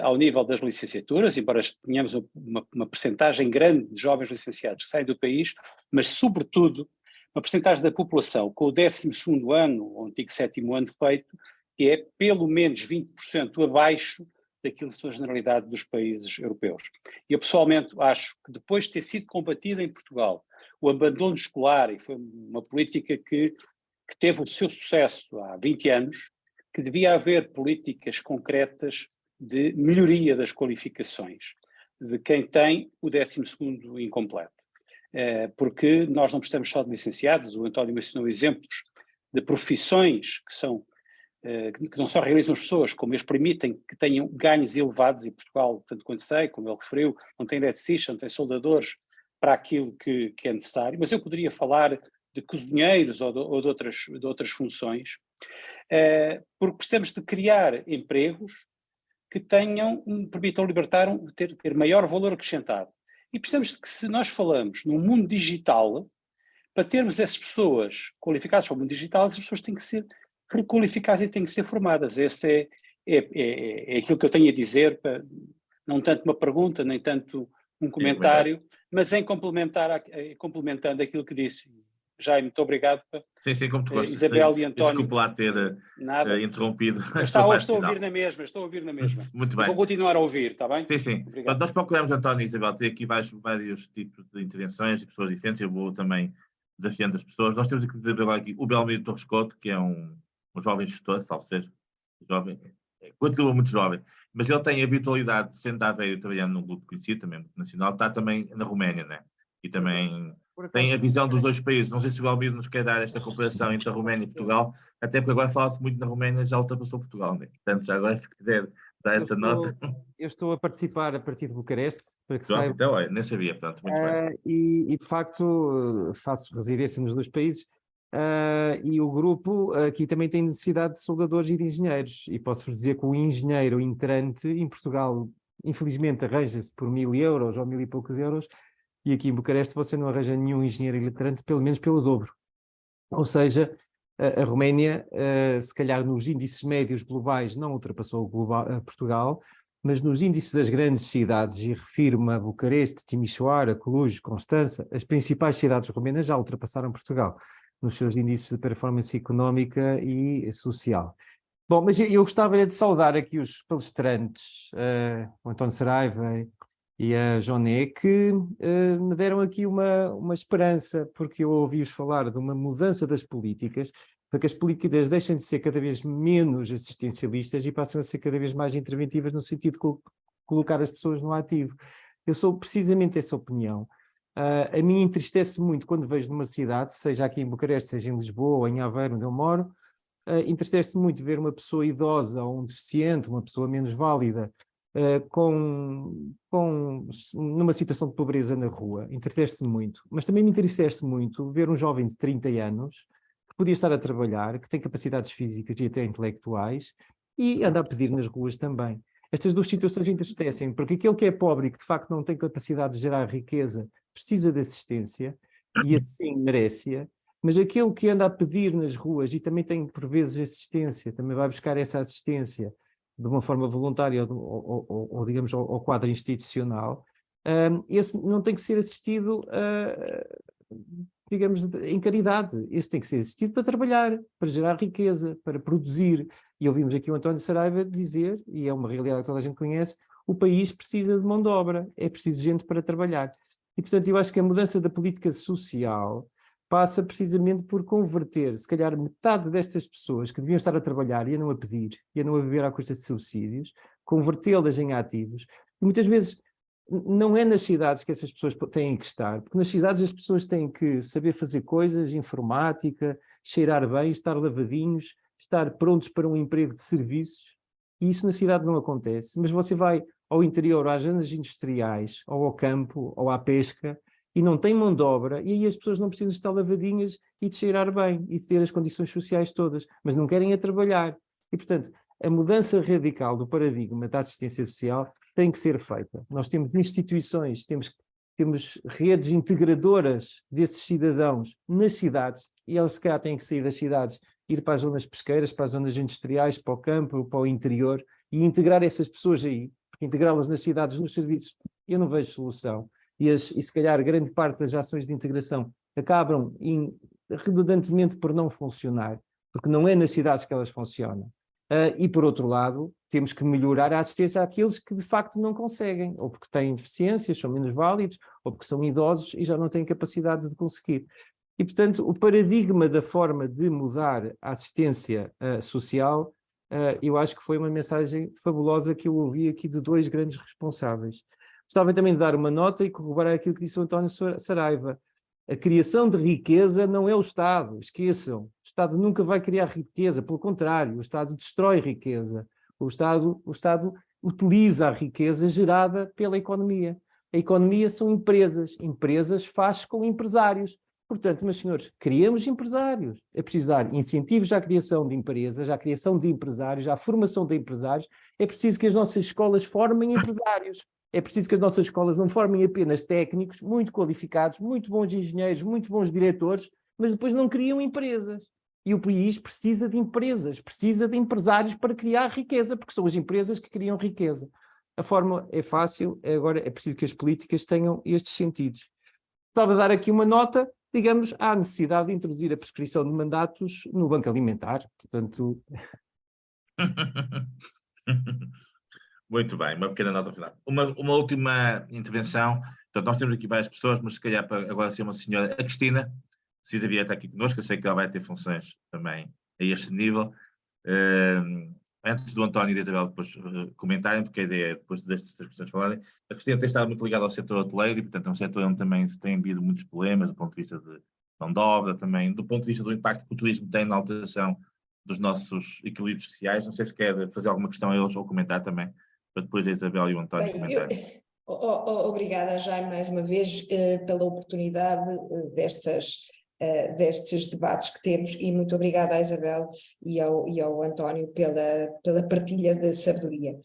ao nível das licenciaturas, embora tenhamos uma percentagem grande de jovens licenciados que saem do país, mas sobretudo uma percentagem da população com o 12º ano, ou antigo 7º ano feito, que é pelo menos 20% abaixo daquilo que são a generalidade dos países europeus. E eu pessoalmente acho que depois de ter sido combatido em Portugal o abandono escolar, e foi uma política que teve o seu sucesso há 20 anos, que devia haver políticas concretas de melhoria das qualificações de quem tem o 12º incompleto. Porque nós não precisamos só de licenciados, o António mencionou exemplos de profissões que não só realizam as pessoas, como eles permitem que tenham ganhos elevados, e Portugal, tanto quanto sei, como ele referiu, não tem eletricista, não tem soldadores para aquilo que é necessário, mas eu poderia falar de cozinheiros ou de outras funções, porque precisamos de criar empregos que permitam ter maior valor acrescentado. E precisamos de que, se nós falamos num mundo digital, para termos essas pessoas qualificadas para o mundo digital, essas pessoas têm que ser requalificadas e têm que ser formadas. Esse é aquilo que eu tenho a dizer, não tanto uma pergunta, nem tanto um comentário, mas complementando aquilo que disse. Jaime, muito obrigado. Sim, como tu gostas. Isabel e António. Desculpe lá ter interrompido. Estou a ouvir na mesma, Muito bem. Vou continuar a ouvir, está bem? Sim. Portanto, nós procuramos, António e Isabel, ter aqui vários tipos de intervenções de pessoas diferentes. Eu vou também desafiando as pessoas. Nós temos aqui o Belmiro Torres Couto, que é um jovem gestor, salvo seja, jovem, continua muito jovem, mas ele tem a virtualidade, sendo da Aveiro, trabalhando num grupo conhecido, também nacional, está também na Roménia, né? E também tem a visão dos dois países. Não sei se o Belmiro nos quer dar esta comparação entre a Roménia e Portugal, até porque agora fala-se muito na Roménia, já ultrapassou Portugal, né? Portanto, já agora, se quiser dar essa nota. Eu estou a participar a partir de Bucareste, para que Pronto, saiba. então, olha, nem sabia, pronto, muito bem. E de facto faço residência nos dois países, e o grupo aqui também tem necessidade de soldadores e de engenheiros, e posso-vos dizer que o engenheiro entrante em Portugal, infelizmente, arranja-se por 1.000 euros ou 1.000 e poucos euros, e aqui em Bucareste você não arranja nenhum engenheiro entrante, pelo menos pelo dobro. Ou seja, a Roménia, se calhar nos índices médios globais, não ultrapassou Portugal, mas nos índices das grandes cidades, e refiro-me a Bucareste, Timișoara, Cluj, Constança, as principais cidades romenas já ultrapassaram Portugal nos seus índices de performance económica e social. Bom, mas eu gostava de saudar aqui os palestrantes, o António Saraiva e a Joné, que me deram aqui uma esperança, porque eu ouvi-os falar de uma mudança das políticas, para que as políticas deixem de ser cada vez menos assistencialistas e passem a ser cada vez mais interventivas no sentido de colocar as pessoas no ativo. Eu sou precisamente essa opinião. A mim entristece muito quando vejo numa cidade, seja aqui em Bucareste, seja em Lisboa ou em Aveiro, onde eu moro, entristece muito ver uma pessoa idosa ou um deficiente, uma pessoa menos válida, numa situação de pobreza na rua. Entristece-me muito. Mas também me entristece muito ver um jovem de 30 anos que podia estar a trabalhar, que tem capacidades físicas e até intelectuais, e anda a pedir nas ruas também. Estas duas situações entristecem, porque aquele que é pobre e que de facto não tem capacidade de gerar riqueza precisa de assistência, e assim merece-a, mas aquele que anda a pedir nas ruas e também tem por vezes assistência, também vai buscar essa assistência de uma forma voluntária ou digamos ao quadro institucional, esse não tem que ser assistido digamos, em caridade. Esse tem que ser assistido para trabalhar, para gerar riqueza, para produzir. E ouvimos aqui o António Saraiva dizer, e é uma realidade que toda a gente conhece, o país precisa de mão de obra, é preciso gente para trabalhar. E, portanto, eu acho que a mudança da política social passa precisamente por converter, se calhar, metade destas pessoas que deviam estar a trabalhar e a não a pedir, e a não a viver à custa de subsídios, convertê-las em ativos. E muitas vezes não é nas cidades que essas pessoas têm que estar, porque nas cidades as pessoas têm que saber fazer coisas, informática, cheirar bem, estar lavadinhos, estar prontos para um emprego de serviços, e isso na cidade não acontece. Mas você vai ao interior, às zonas industriais, ou ao campo, ou à pesca, e não tem mão de obra, e aí as pessoas não precisam estar lavadinhas e de cheirar bem, e de ter as condições sociais todas, mas não querem trabalhar. E, portanto, a mudança radical do paradigma da assistência social tem que ser feita. Nós temos instituições, temos redes integradoras desses cidadãos nas cidades, e eles se calhar têm que sair das cidades, ir para as zonas pesqueiras, para as zonas industriais, para o campo, para o interior, e integrar essas pessoas aí, porque integrá-las nas cidades, nos serviços, eu não vejo solução. E se calhar grande parte das ações de integração acabam redundantemente por não funcionar, porque não é nas cidades que elas funcionam. E por outro lado, temos que melhorar a assistência àqueles que de facto não conseguem, ou porque têm deficiências, são menos válidos, ou porque são idosos e já não têm capacidade de conseguir. E portanto, o paradigma da forma de mudar a assistência social, eu acho que foi uma mensagem fabulosa que eu ouvi aqui de dois grandes responsáveis. Gostava também de dar uma nota e corroborar aquilo que disse o António Saraiva. A criação de riqueza não é o Estado, esqueçam. O Estado nunca vai criar riqueza, pelo contrário, o Estado destrói riqueza. O Estado utiliza a riqueza gerada pela economia. A economia são empresas. Empresas faz com empresários. Portanto, meus senhores, criamos empresários. É preciso dar incentivos à criação de empresas, à criação de empresários, à formação de empresários. É preciso que as nossas escolas formem empresários. É preciso que as nossas escolas não formem apenas técnicos muito qualificados, muito bons engenheiros, muito bons diretores, mas depois não criam empresas. E o país precisa de empresas, precisa de empresários para criar riqueza, porque são as empresas que criam riqueza. A fórmula é fácil, agora é preciso que as políticas tenham estes sentidos. Estava a dar aqui uma nota, digamos, à necessidade de introduzir a prescrição de mandatos no Banco Alimentar. Portanto... Muito bem, uma pequena nota final. Uma última intervenção. Portanto, nós temos aqui várias pessoas, mas se calhar para agora ser uma senhora, a Cristina, Cisa Vieira está aqui connosco, eu sei que ela vai ter funções também a este nível. Antes do António e da Isabel depois comentarem, porque a ideia é depois destas questões falarem, a Cristina tem estado muito ligada ao setor hoteleiro e, portanto, é um setor onde também se tem havido muitos problemas do ponto de vista de mão de obra, também do ponto de vista do impacto que o turismo tem na alteração dos nossos equilíbrios sociais. Não sei se quer fazer alguma questão a eles ou comentar também, para depois a Isabel e o António comentarem. Obrigada, Jaime, mais uma vez, pela oportunidade destes debates que temos, e muito obrigada à Isabel e ao António pela partilha de sabedoria.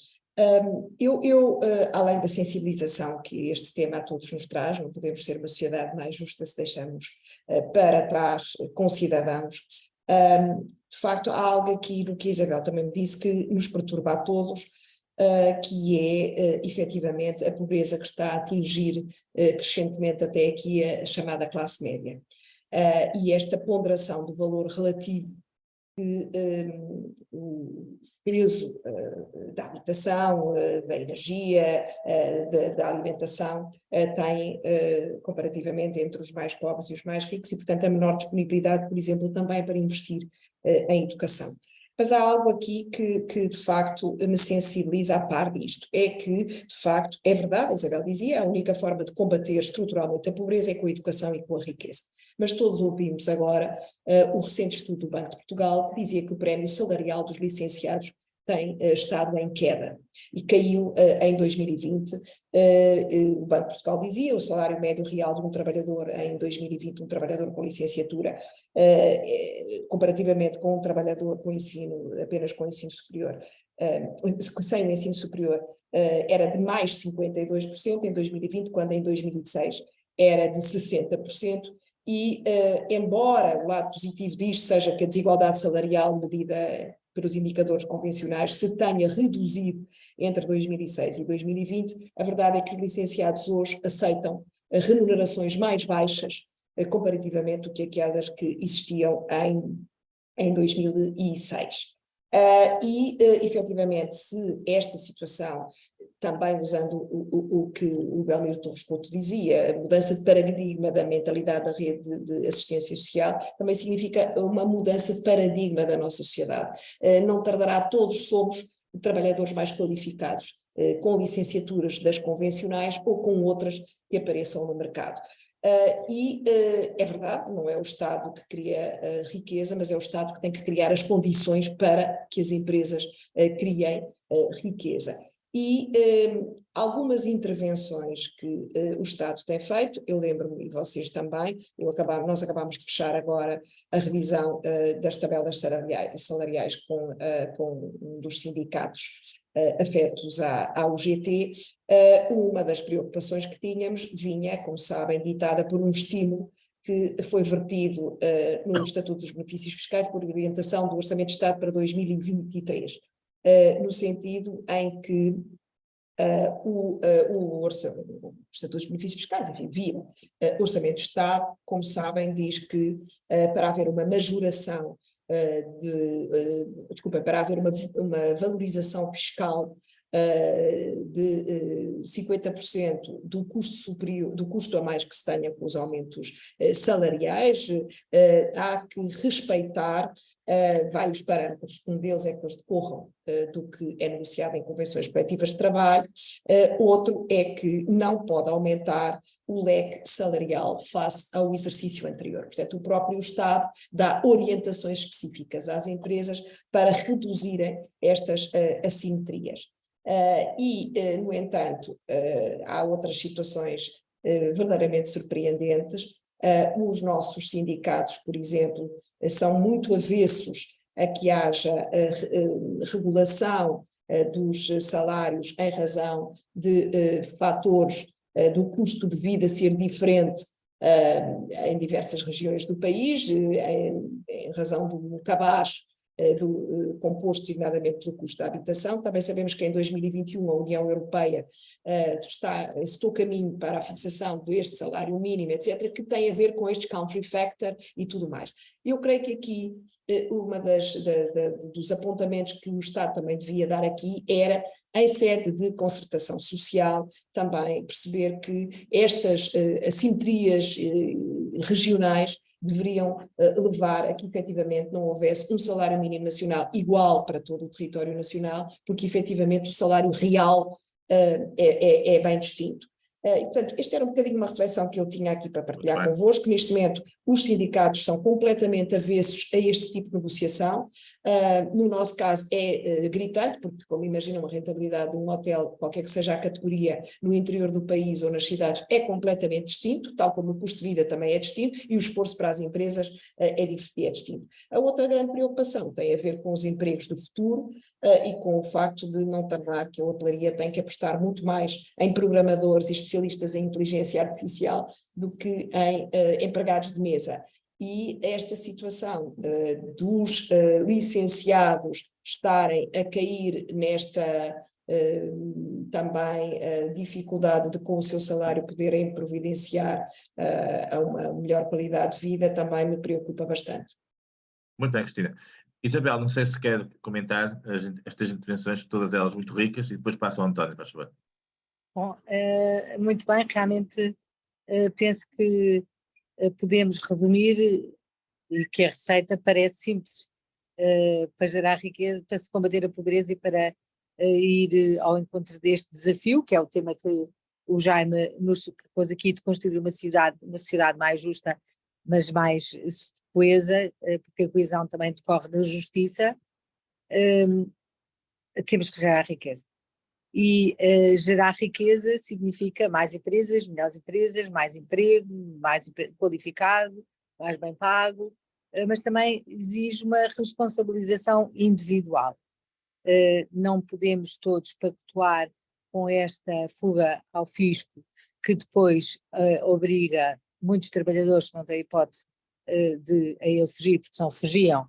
Além da sensibilização que este tema a todos nos traz, não podemos ser uma sociedade mais justa se deixamos para trás concidadãos. De facto, há algo aqui no que a Isabel também me disse que nos perturba a todos, que é efetivamente a pobreza que está a atingir crescentemente até aqui a chamada classe média. E esta ponderação do valor relativo que o peso da habitação, da energia, da alimentação tem comparativamente entre os mais pobres e os mais ricos, e portanto a menor disponibilidade, por exemplo, também para investir em educação. Mas há algo aqui que de facto me sensibiliza a par disto, é que de facto é verdade, a Isabel dizia, a única forma de combater estruturalmente a pobreza é com a educação e com a riqueza. Mas todos ouvimos agora o recente estudo do Banco de Portugal que dizia que o prémio salarial dos licenciados tem estado em queda e caiu em 2020. O Banco de Portugal dizia o salário médio real de um trabalhador em 2020, um trabalhador com licenciatura, comparativamente com um trabalhador com ensino, apenas com ensino superior, sem o ensino superior, era de mais 52% em 2020, quando em 2016 era de 60%. E, embora o lado positivo disto seja que a desigualdade salarial medida pelos indicadores convencionais se tenha reduzido entre 2006 e 2020, a verdade é que os licenciados hoje aceitam remunerações mais baixas comparativamente do que aquelas que existiam em 2006. Efetivamente, se esta situação, também usando o que o Belmiro Torres Couto dizia, a mudança de paradigma da mentalidade da rede de assistência social, também significa uma mudança de paradigma da nossa sociedade. Não tardará, todos somos trabalhadores mais qualificados, com licenciaturas das convencionais ou com outras que apareçam no mercado. É verdade, não é o Estado que cria riqueza, mas é o Estado que tem que criar as condições para que as empresas criem riqueza. Algumas intervenções que o Estado tem feito, eu lembro-me, e vocês também, nós acabámos de fechar agora a revisão das tabelas salariais com um dos sindicatos afetos à UGT. Uma das preocupações que tínhamos vinha, como sabem, ditada por um estímulo que foi vertido no Estatuto dos Benefícios Fiscais por orientação do Orçamento de Estado para 2023, no sentido em que o Estatuto dos Benefícios Fiscais, enfim, via Orçamento de Estado, como sabem, diz que para haver uma majoração para haver uma valorização fiscal de 50% do custo superior, do custo a mais que se tenha com os aumentos salariais, há que respeitar vários parâmetros. Um deles é que eles decorram do que é negociado em convenções coletivas de trabalho, outro é que não pode aumentar o leque salarial face ao exercício anterior. Portanto, o próprio Estado dá orientações específicas às empresas para reduzirem estas assimetrias. No entanto, há outras situações verdadeiramente surpreendentes. Os nossos sindicatos, por exemplo, são muito avessos a que haja regulação dos salários em razão de fatores do custo de vida ser diferente em diversas regiões do país, em razão do cabaz composto designadamente pelo custo da habitação. Também sabemos que em 2021 a União Europeia estou caminho para a fixação deste salário mínimo, etc., que tem a ver com este country factor e tudo mais. Eu creio que aqui uma dos apontamentos que o Estado também devia dar aqui era, em sede de concertação social, também perceber que estas assimetrias regionais deveriam levar a que efetivamente não houvesse um salário mínimo nacional igual para todo o território nacional, porque efetivamente o salário real é bem distinto. E, portanto, esta era um bocadinho uma reflexão que eu tinha aqui para partilhar convosco. Neste momento, os sindicatos são completamente avessos a este tipo de negociação. No nosso caso é gritante, porque, como imaginam, a rentabilidade de um hotel, qualquer que seja a categoria, no interior do país ou nas cidades, é completamente distinto, tal como o custo de vida também é distinto, e o esforço para as empresas é distinto. A outra grande preocupação tem a ver com os empregos do futuro e com o facto de não tardar que a hotelaria tem que apostar muito mais em programadores e especialistas em inteligência artificial do que em empregados de mesa. E esta situação dos licenciados estarem a cair nesta também dificuldade de, com o seu salário, poderem providenciar a uma melhor qualidade de vida, também me preocupa bastante. Muito bem, Cristina. Isabel, não sei se quer comentar estas intervenções, todas elas muito ricas, e depois passo ao António, faz favor. Bom, muito bem, realmente penso que podemos resumir e que a receita parece simples para gerar riqueza, para se combater a pobreza e para ir ao encontro deste desafio, que é o tema que o Jaime nos pôs aqui, de construir uma sociedade mais justa, mas mais coesa, porque a coesão também decorre da justiça. Temos que gerar riqueza. E gerar riqueza significa mais empresas, melhores empresas, mais emprego, mais qualificado, mais bem pago, mas também exige uma responsabilização individual. Não podemos todos pactuar com esta fuga ao fisco, que depois obriga muitos trabalhadores que não têm hipótese a ele fugir, porque senão fugiam,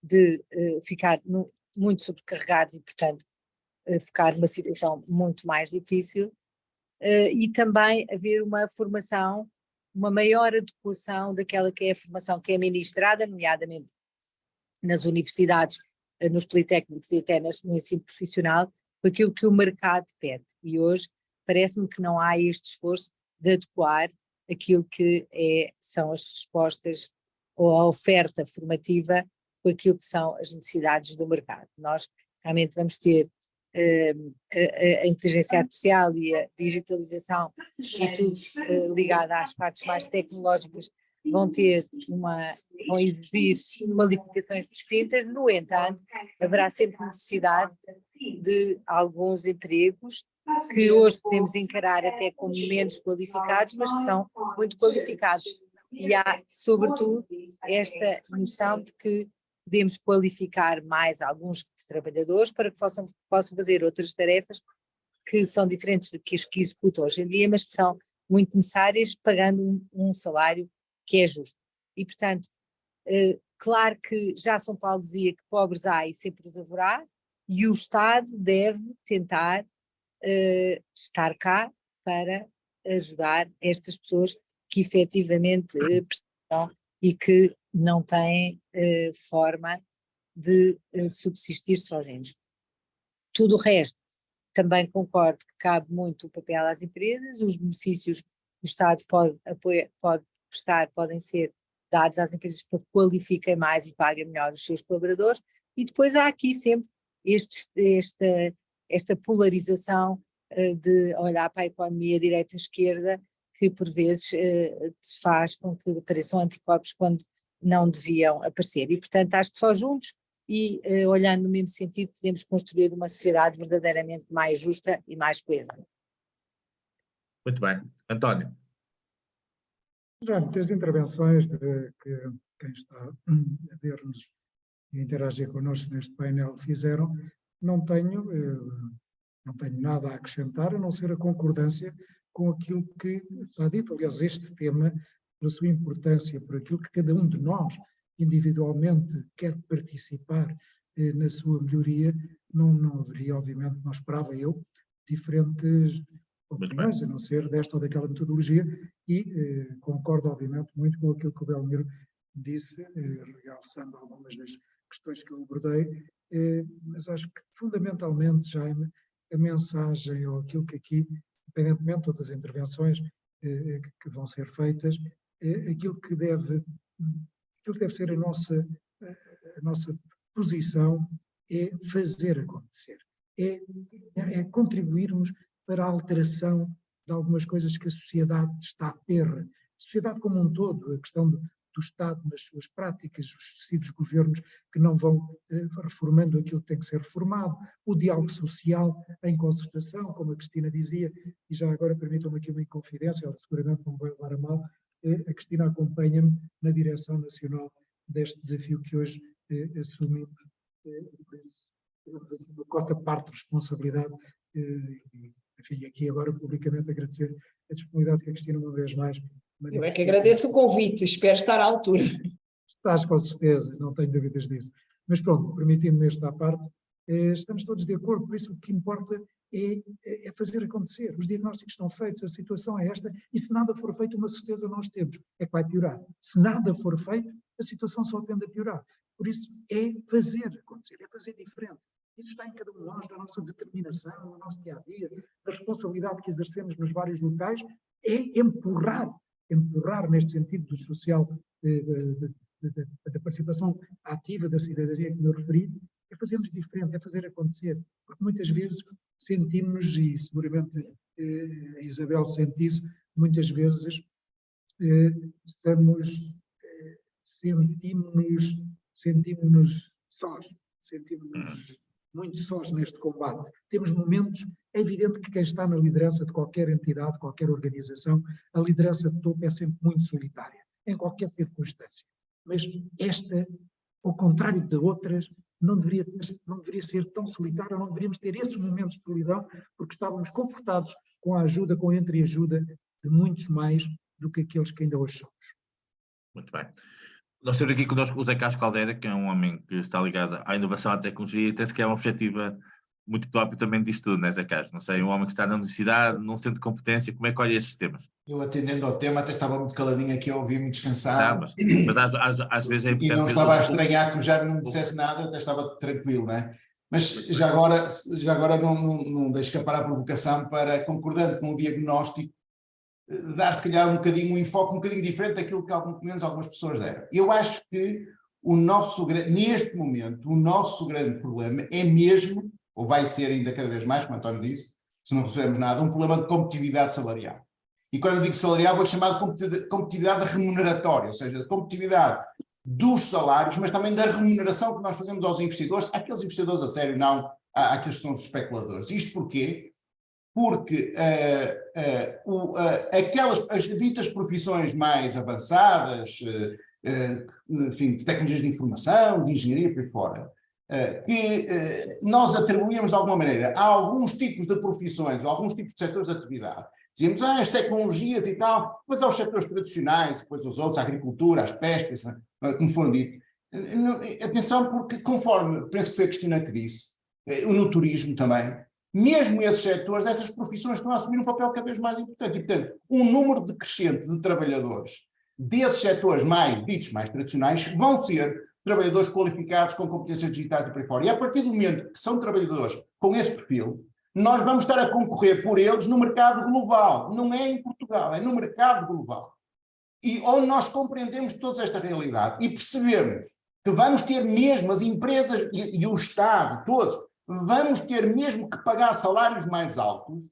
de ficar muito sobrecarregados e, portanto, ficar numa situação muito mais difícil, e também haver uma formação, uma maior adequação daquela que é a formação que é ministrada, nomeadamente nas universidades, nos politécnicos e até no ensino profissional, com aquilo que o mercado pede. E hoje parece-me que não há este esforço de adequar aquilo que são as respostas ou a oferta formativa com aquilo que são as necessidades do mercado. Nós realmente vamos ter a inteligência artificial e a digitalização e tudo ligado às partes mais tecnológicas vão exigir qualificações distintas. No entanto, haverá sempre necessidade de alguns empregos que hoje podemos encarar até como menos qualificados, mas que são muito qualificados. E há, sobretudo, esta noção de que podemos qualificar mais alguns trabalhadores para que possam fazer outras tarefas que são diferentes das que executam hoje em dia, mas que são muito necessárias, pagando um salário que é justo. E, portanto, claro que já São Paulo dizia que pobres há e sempre os haverá, e o Estado deve tentar estar cá para ajudar estas pessoas que efetivamente precisam e que não têm forma de subsistir sozinhos. Tudo o resto, também concordo que cabe muito o papel às empresas, os benefícios que o Estado pode prestar podem ser dados às empresas para que qualifiquem mais e paguem melhor os seus colaboradores, e depois há aqui sempre esta polarização de olhar para a economia direita-esquerda, que por vezes faz com que apareçam anticorpos quando não deviam aparecer. E, portanto, acho que só juntos e olhando no mesmo sentido podemos construir uma sociedade verdadeiramente mais justa e mais coesa. Muito bem. António. Já muitas intervenções que quem está a ver-nos e interagir connosco neste painel fizeram, não tenho nada a acrescentar, a não ser a concordância com aquilo que está dito. Aliás, este tema, pela sua importância, por aquilo que cada um de nós individualmente quer participar na sua melhoria, não haveria, obviamente, não esperava eu, diferentes opiniões, a não ser desta ou daquela metodologia, e concordo, obviamente, muito com aquilo que o Belmiro disse, realçando algumas das questões que eu abordei, mas acho que, fundamentalmente, Jaime, a mensagem ou aquilo que aqui, independentemente de todas as intervenções que vão ser feitas, aquilo que deve ser a nossa posição é fazer acontecer, é contribuirmos para a alteração de algumas coisas que a sociedade está a perra. A sociedade como um todo, a questão do Estado nas suas práticas, os sucessivos governos que não vão reformando aquilo que tem que ser reformado, o diálogo social em concertação, como a Cristina dizia, e já agora permitam-me aqui uma inconfidência, ela seguramente não vai levar a mal, a Cristina acompanha-me na direção nacional deste desafio que hoje assumimos, uma cota parte de responsabilidade, enfim, aqui agora publicamente agradecer a disponibilidade que a Cristina uma vez mais. Eu é que agradeço o convite, espero estar à altura. Estás com certeza, não tenho dúvidas disso. Mas pronto, permitindo-me esta parte, estamos todos de acordo, por isso o que importa é fazer acontecer. Os diagnósticos estão feitos, a situação é esta, e se nada for feito, uma certeza nós temos, é que vai piorar. Se nada for feito, a situação só tende a piorar. Por isso é fazer acontecer, é fazer diferente. Isso está em cada um de nós, da nossa determinação, no nosso dia-a-dia, da responsabilidade que exercemos nos vários locais, é empurrar neste sentido do social, da participação ativa da cidadania que me referi, é fazermos diferente, é fazer acontecer. Porque muitas vezes sentimos, e seguramente a Isabel sente isso, muitas vezes sentimos-nos sós, sentimos-nos muito sós neste combate. Temos momentos, é evidente que quem está na liderança de qualquer entidade, qualquer organização, a liderança de topo é sempre muito solitária, em qualquer circunstância. Mas esta, ao contrário de outras, não deveria ser tão solitária, não deveríamos ter esses momentos de solidão, porque estávamos confortados com a ajuda, com a entreajuda de muitos mais do que aqueles que ainda hoje somos. Muito bem. Nós temos aqui connosco o Zé Carlos Caldeira, que é um homem que está ligado à inovação, à tecnologia, e tem-se que é uma perspectiva muito própria também disto tudo, não é, Zé Carlos? Não sei, um homem que está na universidade, num centro de competência, como é que olha estes temas? Eu, atendendo ao tema, até estava muito caladinho aqui a ouvir-me descansado. Mas às vezes é importante... E não estava a estranhar que o Jaime não me dissesse nada, eu até estava tranquilo, não é? Mas já agora não deixo escapar a provocação para, concordando com o diagnóstico, dar se calhar um enfoque um bocadinho diferente daquilo que menos algumas pessoas deram. Eu acho que neste momento, o nosso grande problema é mesmo, ou vai ser ainda cada vez mais, como o António disse, se não resolvermos nada, um problema de competitividade salarial. E quando eu digo salarial, vou chamar de competitividade remuneratória, ou seja, de competitividade dos salários, mas também da remuneração que nós fazemos aos investidores, aqueles investidores a sério, não àqueles que são os especuladores. Isto porquê? Porque as ditas profissões mais avançadas, enfim, de tecnologias de informação, de engenharia, por aí fora, que nós atribuímos de alguma maneira a alguns tipos de profissões, a alguns tipos de setores de atividade. Dizíamos, as tecnologias e tal, mas aos setores tradicionais, depois aos outros, a agricultura, as pescas, como foram dito. Atenção, porque conforme, penso que foi a Cristina que disse, no turismo também, mesmo esses setores, essas profissões estão a assumir um papel cada vez mais importante. E, portanto, um número crescente de trabalhadores desses setores ditos mais tradicionais vão ser trabalhadores qualificados com competências digitais e por aí fora. E a partir do momento que são trabalhadores com esse perfil, nós vamos estar a concorrer por eles no mercado global. Não é em Portugal, é no mercado global. E onde nós compreendemos toda esta realidade e percebemos que vamos ter mesmo as empresas e o Estado, todos, vamos ter mesmo que pagar salários mais altos,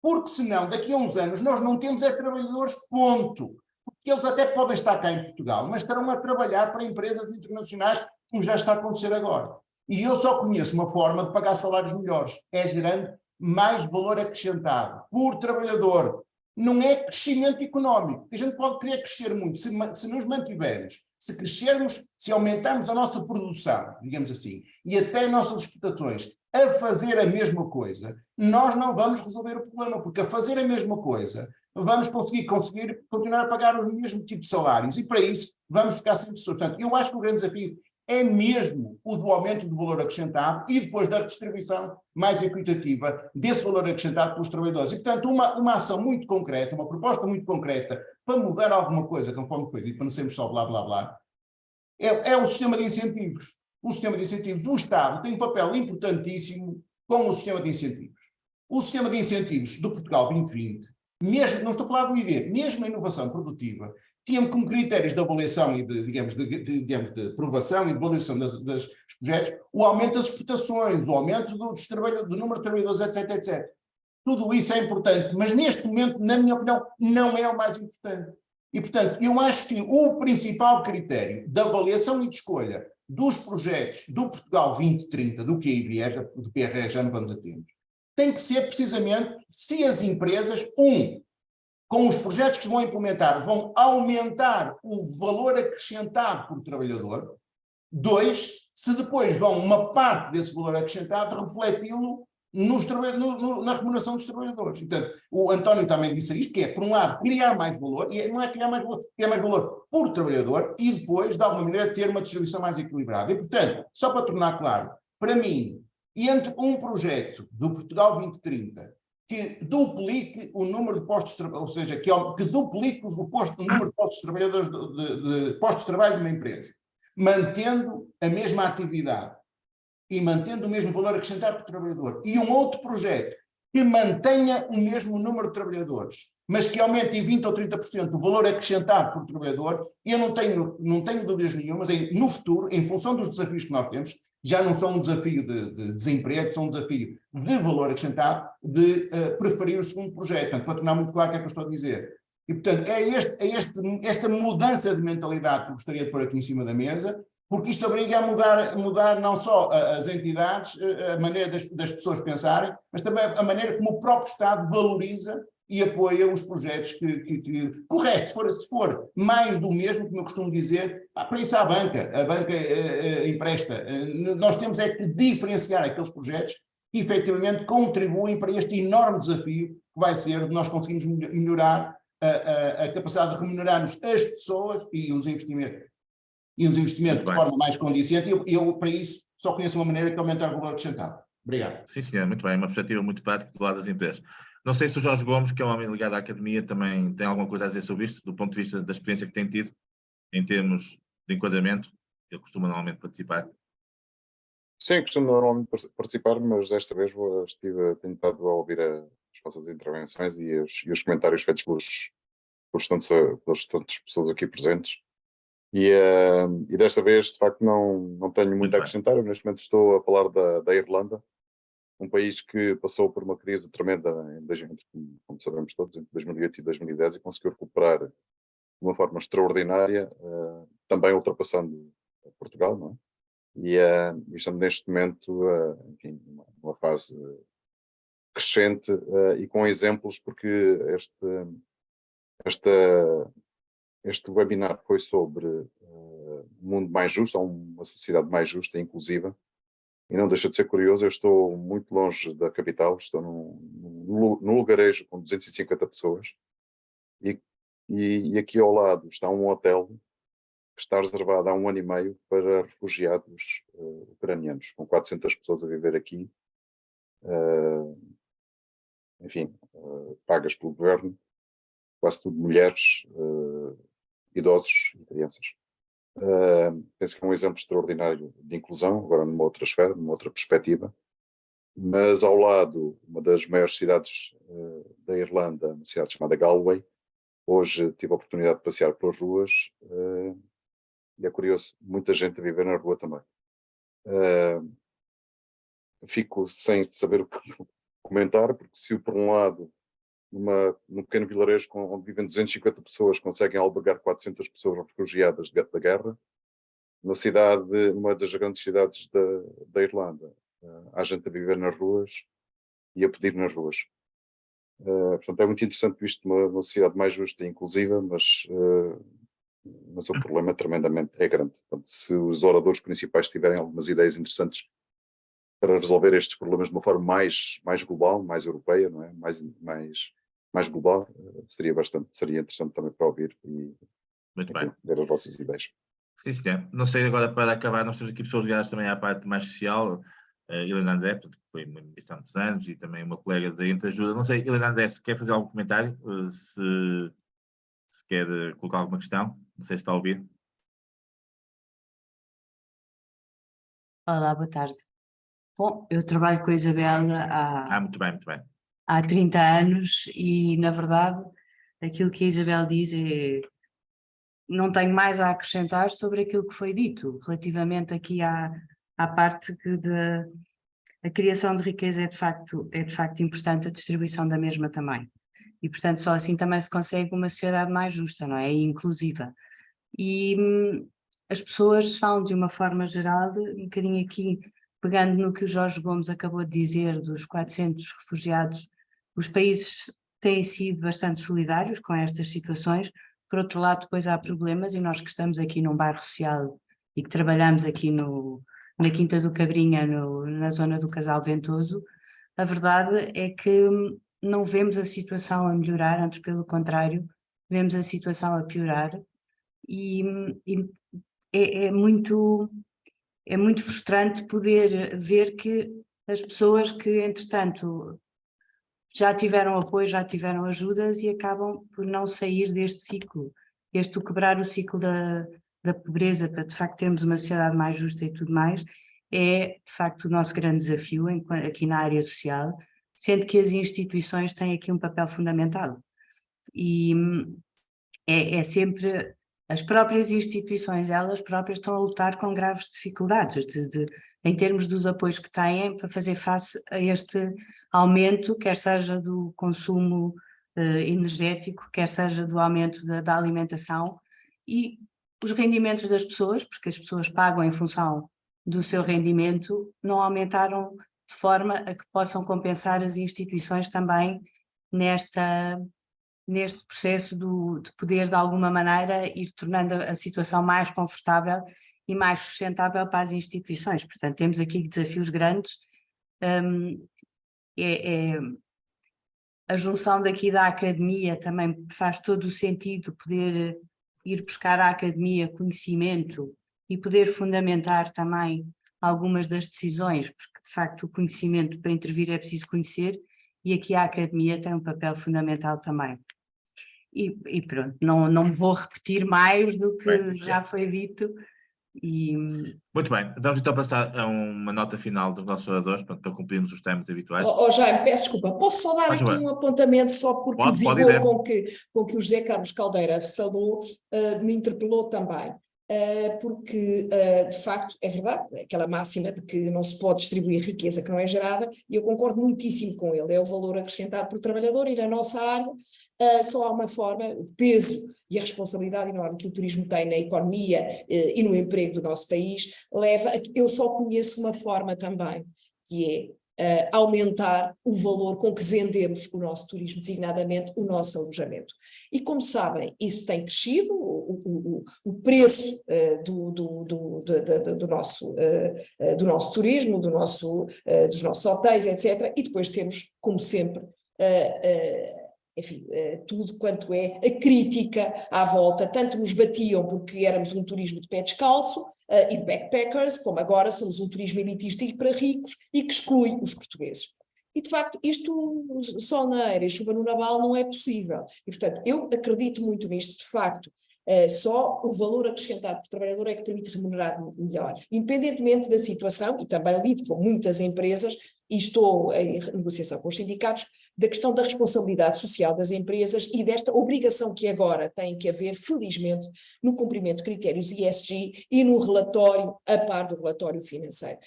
porque senão daqui a uns anos nós não temos trabalhadores, ponto. Porque eles até podem estar cá em Portugal, mas estarão a trabalhar para empresas internacionais, como já está a acontecer agora. E eu só conheço uma forma de pagar salários melhores, é gerando mais valor acrescentado por trabalhador. Não é crescimento económico. A gente pode querer crescer muito se nos mantivermos, se crescermos, se aumentarmos a nossa produção, digamos assim, e até as nossas exportações, a fazer a mesma coisa, nós não vamos resolver o problema, porque a fazer a mesma coisa, vamos conseguir continuar a pagar o mesmo tipo de salários, e para isso vamos ficar sem pessoas. Portanto, eu acho que o grande desafio é mesmo o do aumento do valor acrescentado e depois da distribuição mais equitativa desse valor acrescentado pelos trabalhadores. E, portanto, uma ação muito concreta, uma proposta muito concreta para mudar alguma coisa, conforme foi dito, para não sermos só blá, blá, blá, é o sistema de incentivos. O sistema de incentivos. O Estado tem um papel importantíssimo com o sistema de incentivos. O sistema de incentivos do Portugal 2020, mesmo, não estou a falar do ID, mesmo a inovação produtiva, tinha como critérios de avaliação e de aprovação e de avaliação dos projetos o aumento das exportações, o aumento do número de trabalhadores, etc, etc. Tudo isso é importante, mas neste momento, na minha opinião, não é o mais importante. E, portanto, eu acho que o principal critério de avaliação e de escolha dos projetos do Portugal 2030, do QIBR, do PRR, já não vamos a tempo, tem que ser precisamente se as empresas, com os projetos que se vão implementar, vão aumentar o valor acrescentado por trabalhador. 2, se depois vão uma parte desse valor acrescentado refleti-lo na remuneração dos trabalhadores. Portanto, o António também disse isto, que é, por um lado, criar mais valor, e não é criar mais valor por trabalhador, e depois, de alguma maneira, ter uma distribuição mais equilibrada. E, portanto, só para tornar claro, para mim, entre um projeto do Portugal 2030 que duplique o número de postos de trabalho, ou seja, que duplique o número de postos de trabalhadores, de postos de trabalho de uma empresa, mantendo a mesma atividade e mantendo o mesmo valor acrescentado por trabalhador, e um outro projeto que mantenha o mesmo número de trabalhadores, mas que aumente em 20% ou 30% o valor acrescentado por trabalhador, eu não tenho dúvidas nenhumas, no futuro, em função dos desafios que nós temos, já não são um desafio de desemprego, são um desafio de valor acrescentado, de preferir o segundo projeto. Portanto, para tornar muito claro o que é que eu estou a dizer. E, portanto, esta mudança de mentalidade que eu gostaria de pôr aqui em cima da mesa, porque isto obriga a mudar não só as entidades, a maneira das pessoas pensarem, mas também a maneira como o próprio Estado valoriza e apoia os projetos que o resto, se for mais do mesmo, como eu costumo dizer, para isso a banca empresta. Nós temos é que diferenciar aqueles projetos que efetivamente contribuem para este enorme desafio que vai ser de nós conseguirmos melhorar a capacidade de remunerarmos as pessoas e os investimentos de forma mais condizente, e eu para isso só conheço uma maneira que é aumentar o valor acrescentado. Obrigado. Sim, senhor, muito bem, uma perspectiva muito prática do lado das empresas. Não sei se o Jorge Gomes, que é um homem ligado à academia, também tem alguma coisa a dizer sobre isto, do ponto de vista da experiência que tem tido, em termos de enquadramento. Ele costuma normalmente participar. Sim, costumo normalmente participar, mas desta vez tenho estado a ouvir as vossas intervenções e os comentários feitos pelas restantes pessoas aqui presentes. E desta vez, de facto, não tenho muito a acrescentar. Eu, neste momento, estou a falar da Irlanda, um país que passou por uma crise tremenda, como sabemos todos, entre 2008 e 2010, e conseguiu recuperar de uma forma extraordinária, também ultrapassando Portugal, não é? E estamos neste momento, enfim, numa fase crescente e com exemplos, porque este webinar foi sobre um mundo mais justo, uma sociedade mais justa e inclusiva, e não deixa de ser curioso. Eu estou muito longe da capital, estou num lugarejo com 250 pessoas, e aqui ao lado está um hotel que está reservado há 1 ano e meio para refugiados ucranianos, com 400 pessoas a viver aqui, enfim, pagas pelo governo, quase tudo mulheres, idosos e crianças. Penso que é um exemplo extraordinário de inclusão, agora numa outra esfera, numa outra perspectiva. Mas ao lado, uma das maiores cidades da Irlanda, uma cidade chamada Galway, hoje tive a oportunidade de passear pelas ruas e é curioso, muita gente a viver na rua também. Fico sem saber o que comentar, porque se por um lado, num pequeno vilarejo onde vivem 250 pessoas, conseguem albergar 400 pessoas refugiadas da guerra, numa das grandes cidades da Irlanda, há gente a viver nas ruas e a pedir nas ruas. Portanto, é muito interessante visto uma sociedade mais justa e inclusiva, mas o problema é grande. Portanto, se os oradores principais tiverem algumas ideias interessantes para resolver estes problemas de uma forma mais global, mais europeia, não é? mais global, seria interessante também para ouvir e Muito bem. ver as vossas ideias. Sim, senhor. Não sei, agora para acabar, nós temos aqui pessoas ligadas também à parte mais social, Helena André, que foi ministra há muitos anos, e também uma colega da Entreajuda. Não sei, Helena André, se quer fazer algum comentário, se quer colocar alguma questão, não sei se está a ouvir. Olá, boa tarde. Bom, eu trabalho com a Isabela Muito bem, muito bem. há 30 anos e, na verdade, aquilo que a Isabel diz não tenho mais a acrescentar sobre aquilo que foi dito, relativamente aqui à parte que a criação de riqueza é de facto importante, a distribuição da mesma também. E, portanto, só assim também se consegue uma sociedade mais justa, não é? E inclusiva. E as pessoas são, de uma forma geral, um bocadinho aqui, pegando no que o Jorge Gomes acabou de dizer, dos 400 refugiados, os países têm sido bastante solidários com estas situações. Por outro lado, depois há problemas, e nós que estamos aqui num bairro social e que trabalhamos aqui na Quinta do Cabrinha, na zona do Casal Ventoso, a verdade é que não vemos a situação a melhorar, antes pelo contrário, vemos a situação a piorar, e é muito frustrante poder ver que as pessoas que, entretanto, já tiveram apoio, já tiveram ajudas e acabam por não sair deste ciclo, quebrar o ciclo da pobreza, para de facto termos uma sociedade mais justa e tudo mais, é de facto o nosso grande desafio aqui na área social, sendo que as instituições têm aqui um papel fundamental. E é sempre as próprias instituições, elas próprias estão a lutar com graves dificuldades em termos dos apoios que têm para fazer face a este aumento, quer seja do consumo energético, quer seja do aumento da alimentação, e os rendimentos das pessoas, porque as pessoas pagam em função do seu rendimento, não aumentaram de forma a que possam compensar as instituições também neste processo de poder, de alguma maneira, ir tornando a situação mais confortável e mais sustentável para as instituições. Portanto, temos aqui desafios grandes. A junção daqui da academia também faz todo o sentido, poder ir buscar à academia conhecimento e poder fundamentar também algumas das decisões, porque de facto o conhecimento, para intervir, é preciso conhecer, e aqui a academia tem um papel fundamental também. E pronto, não me vou repetir mais do que já foi dito. Muito bem, vamos então passar a uma nota final dos nossos oradores, para cumprirmos os termos habituais. Jaime, peço desculpa, posso só dar aqui um apontamento, só porque o vigor com que o José Carlos Caldeira falou me interpelou também. Porque, de facto, é verdade, aquela máxima de que não se pode distribuir riqueza que não é gerada, e eu concordo muitíssimo com ele, é o valor acrescentado por trabalhador, e na nossa área só há uma forma, o peso e a responsabilidade enorme que o turismo tem na economia e no emprego do nosso país, leva a que eu só conheço uma forma também, que é aumentar o valor com que vendemos o nosso turismo, designadamente o nosso alojamento. E como sabem, isso tem crescido, o preço do nosso turismo, dos nossos hotéis, etc. E depois temos, como sempre, enfim, tudo quanto é a crítica à volta. Tanto nos batiam porque éramos um turismo de pé descalço e de backpackers, como agora somos um turismo elitista e para ricos e que exclui os portugueses. E, de facto, isto, sol na eira e chuva no naval, não é possível. E, portanto, eu acredito muito nisto, de facto. Só o valor acrescentado por trabalhador é que permite remunerar melhor, independentemente da situação, e também lido com muitas empresas, e estou em negociação com os sindicatos, da questão da responsabilidade social das empresas e desta obrigação que agora tem que haver, felizmente, no cumprimento de critérios ESG e no relatório, a par do relatório financeiro.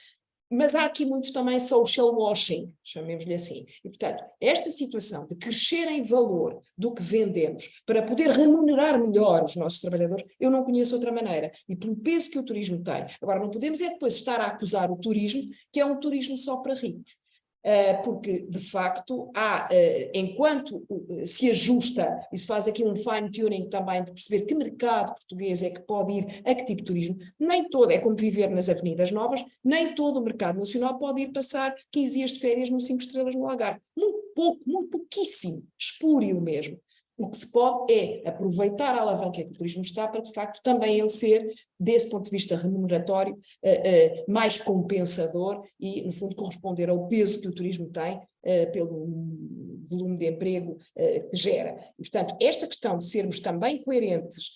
Mas há aqui muitos também social washing, chamemos-lhe assim. E, portanto, esta situação de crescer em valor do que vendemos para poder remunerar melhor os nossos trabalhadores, eu não conheço outra maneira. E pelo peso que o turismo tem. Agora, não podemos é depois estar a acusar o turismo, que é um turismo só para ricos. Porque, de facto, enquanto se ajusta e se faz aqui um fine-tuning também de perceber que mercado português é que pode ir a que tipo de turismo, nem todo, é como viver nas avenidas novas, nem todo o mercado nacional pode ir passar 15 dias de férias no 5 estrelas no Algarve. Muito pouco, muito pouquíssimo, espúrio mesmo. O que se pode é aproveitar a alavanca que o turismo está para, de facto, também ele ser, desse ponto de vista remuneratório, mais compensador e, no fundo, corresponder ao peso que o turismo tem pelo volume de emprego que gera. E, portanto, esta questão de sermos também coerentes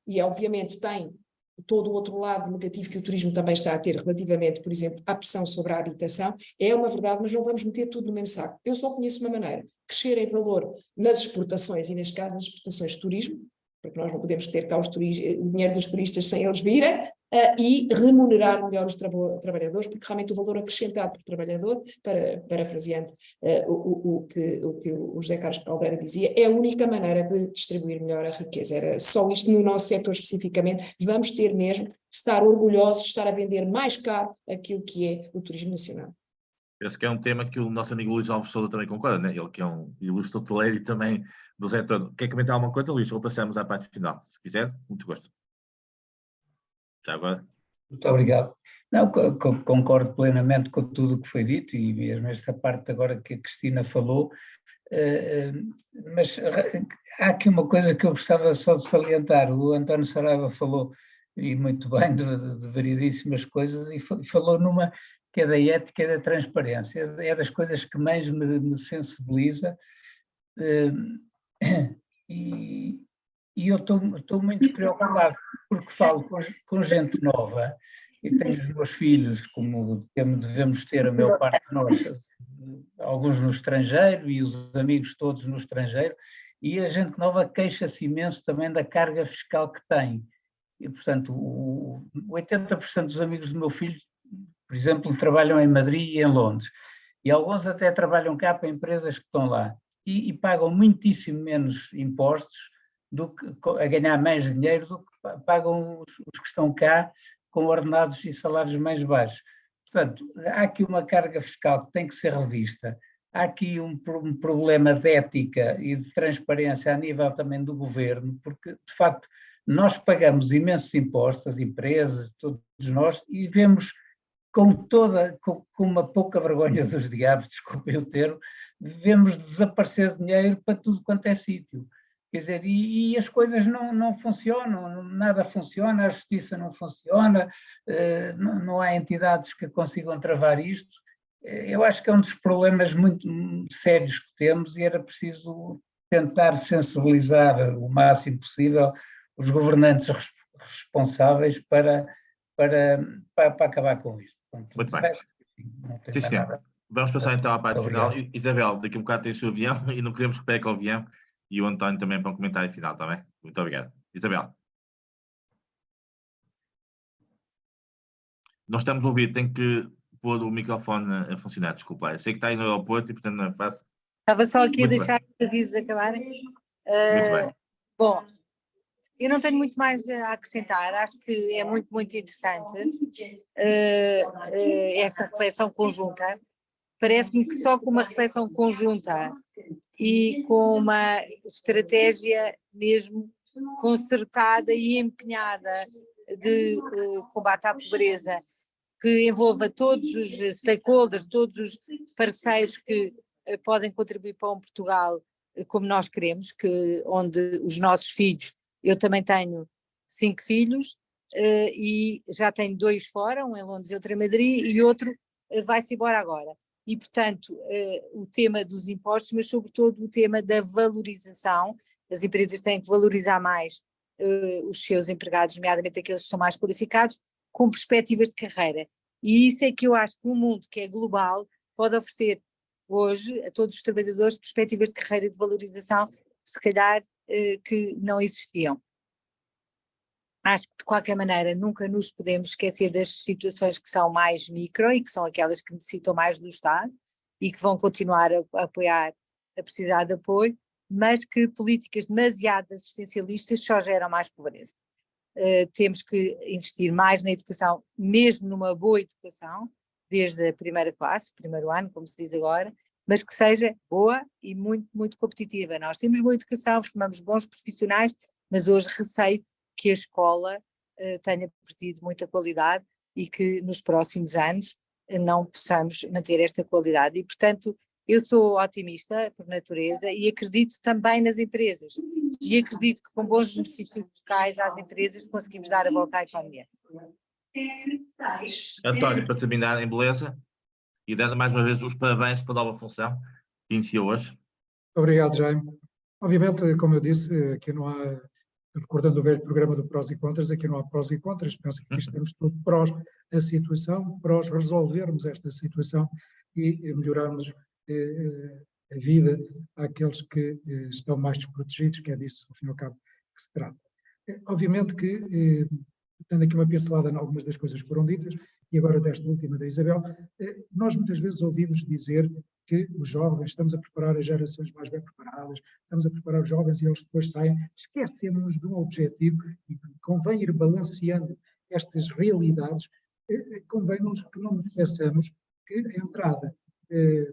e, obviamente, tem todo o outro lado negativo que o turismo também está a ter relativamente, por exemplo, à pressão sobre a habitação, é uma verdade, mas não vamos meter tudo no mesmo saco. Eu só conheço uma maneira, crescer em valor nas exportações e, neste caso, nas exportações de turismo, porque nós não podemos ter cá o dinheiro dos turistas sem eles virem, e remunerar melhor os trabalhadores, porque realmente o valor acrescentado por trabalhador, parafraseando o que o José Carlos Caldeira dizia, é a única maneira de distribuir melhor a riqueza. Era só isto no nosso setor especificamente. Vamos ter mesmo que estar orgulhosos de estar a vender mais caro aquilo que é o turismo nacional. Esse que é um tema que o nosso amigo Luís Alves Sousa também concorda, né? Ele que é um ilustre hoteleiro e também do setor. Quer comentar alguma coisa, Luís? Ou passamos à parte final? Se quiser, muito gosto. Já agora. Muito obrigado. Não, concordo plenamente com tudo o que foi dito e mesmo esta parte agora que a Cristina falou, mas há aqui uma coisa que eu gostava só de salientar. O António Saraiva falou, e muito bem, de variedíssimas coisas, e falou numa que é da ética e da transparência. É das coisas que mais me sensibiliza, e eu estou muito preocupado, porque falo com gente nova, e tenho os meus filhos, como devemos ter a maior parte de nós, alguns no estrangeiro, e os amigos todos no estrangeiro, e a gente nova queixa-se imenso também da carga fiscal que tem. E, portanto, 80% dos amigos do meu filho, por exemplo, trabalham em Madrid e em Londres, e alguns até trabalham cá para empresas que estão lá, e pagam muitíssimo menos impostos, a ganhar mais dinheiro do que pagam os que estão cá com ordenados e salários mais baixos. Portanto, há aqui uma carga fiscal que tem que ser revista, há aqui um problema de ética e de transparência a nível também do governo, porque, de facto, nós pagamos imensos impostos, as empresas, todos nós, e vemos com uma pouca vergonha dos diabos, desculpem o termo, vemos desaparecer dinheiro para tudo quanto é sítio. Quer dizer, e as coisas não funcionam, nada funciona, a justiça não funciona, não há entidades que consigam travar isto. Eu acho que é um dos problemas muito sérios que temos e era preciso tentar sensibilizar o máximo possível os governantes responsáveis para acabar com isto. Portanto, muito bem. Sim, senhor. Vamos passar então à parte final. Isabel, daqui a um bocado tem o seu avião e não queremos que pegue o avião. E o António também para um comentário final, está bem? Muito obrigado. Isabel. Nós estamos a ouvir, tem que pôr o microfone a funcionar, desculpa. Eu sei que está aí no aeroporto e, portanto, não é fácil. Estava só aqui a deixar os avisos acabarem. Muito bem. Bom, eu não tenho muito mais a acrescentar, acho que é muito, muito interessante esta reflexão conjunta. Parece-me que só com uma reflexão conjunta e com uma estratégia mesmo concertada e empenhada de combate à pobreza, que envolva todos os stakeholders, todos os parceiros que podem contribuir para um Portugal como nós queremos, onde os nossos filhos, eu também tenho 5 filhos e já tenho 2 fora, um em Londres e outro em Madrid, e outro vai-se embora agora. E, portanto, o tema dos impostos, mas sobretudo o tema da valorização. As empresas têm que valorizar mais os seus empregados, nomeadamente aqueles que são mais qualificados, com perspectivas de carreira. E isso é que eu acho que um mundo que é global pode oferecer hoje a todos os trabalhadores perspectivas de carreira e de valorização, se calhar que não existiam. Acho que de qualquer maneira nunca nos podemos esquecer das situações que são mais micro e que são aquelas que necessitam mais do Estado e que vão continuar a apoiar, a precisar de apoio, mas que políticas demasiado assistencialistas só geram mais pobreza. Temos que investir mais na educação, mesmo numa boa educação, desde a primeira classe, primeiro ano, como se diz agora, mas que seja boa e muito, muito competitiva. Nós temos boa educação, formamos bons profissionais, mas hoje receio que a escola tenha perdido muita qualidade e que nos próximos anos não possamos manter esta qualidade. E, portanto, eu sou otimista por natureza e acredito também nas empresas. E acredito que com bons benefícios fiscais às empresas conseguimos dar a volta à economia. António, para terminar, em beleza, e dando mais uma vez os parabéns pela nova função que iniciou hoje. Obrigado, Jaime. Obviamente, como eu disse, aqui não há, recordando o velho programa do prós e contras, aqui não há prós e contras, penso que aqui estamos todos prós a situação, prós resolvermos esta situação e melhorarmos a vida àqueles que estão mais desprotegidos, que é disso, ao fim e ao cabo, que se trata. Obviamente que, tendo aqui uma pincelada em algumas das coisas que foram ditas, e agora desta última da Isabel, nós muitas vezes ouvimos dizer que os jovens, estamos a preparar as gerações mais bem preparadas, estamos a preparar os jovens e eles depois saem, esquecemos de um objetivo e convém ir balanceando estas realidades, convém-nos que não nos esqueçamos que a entrada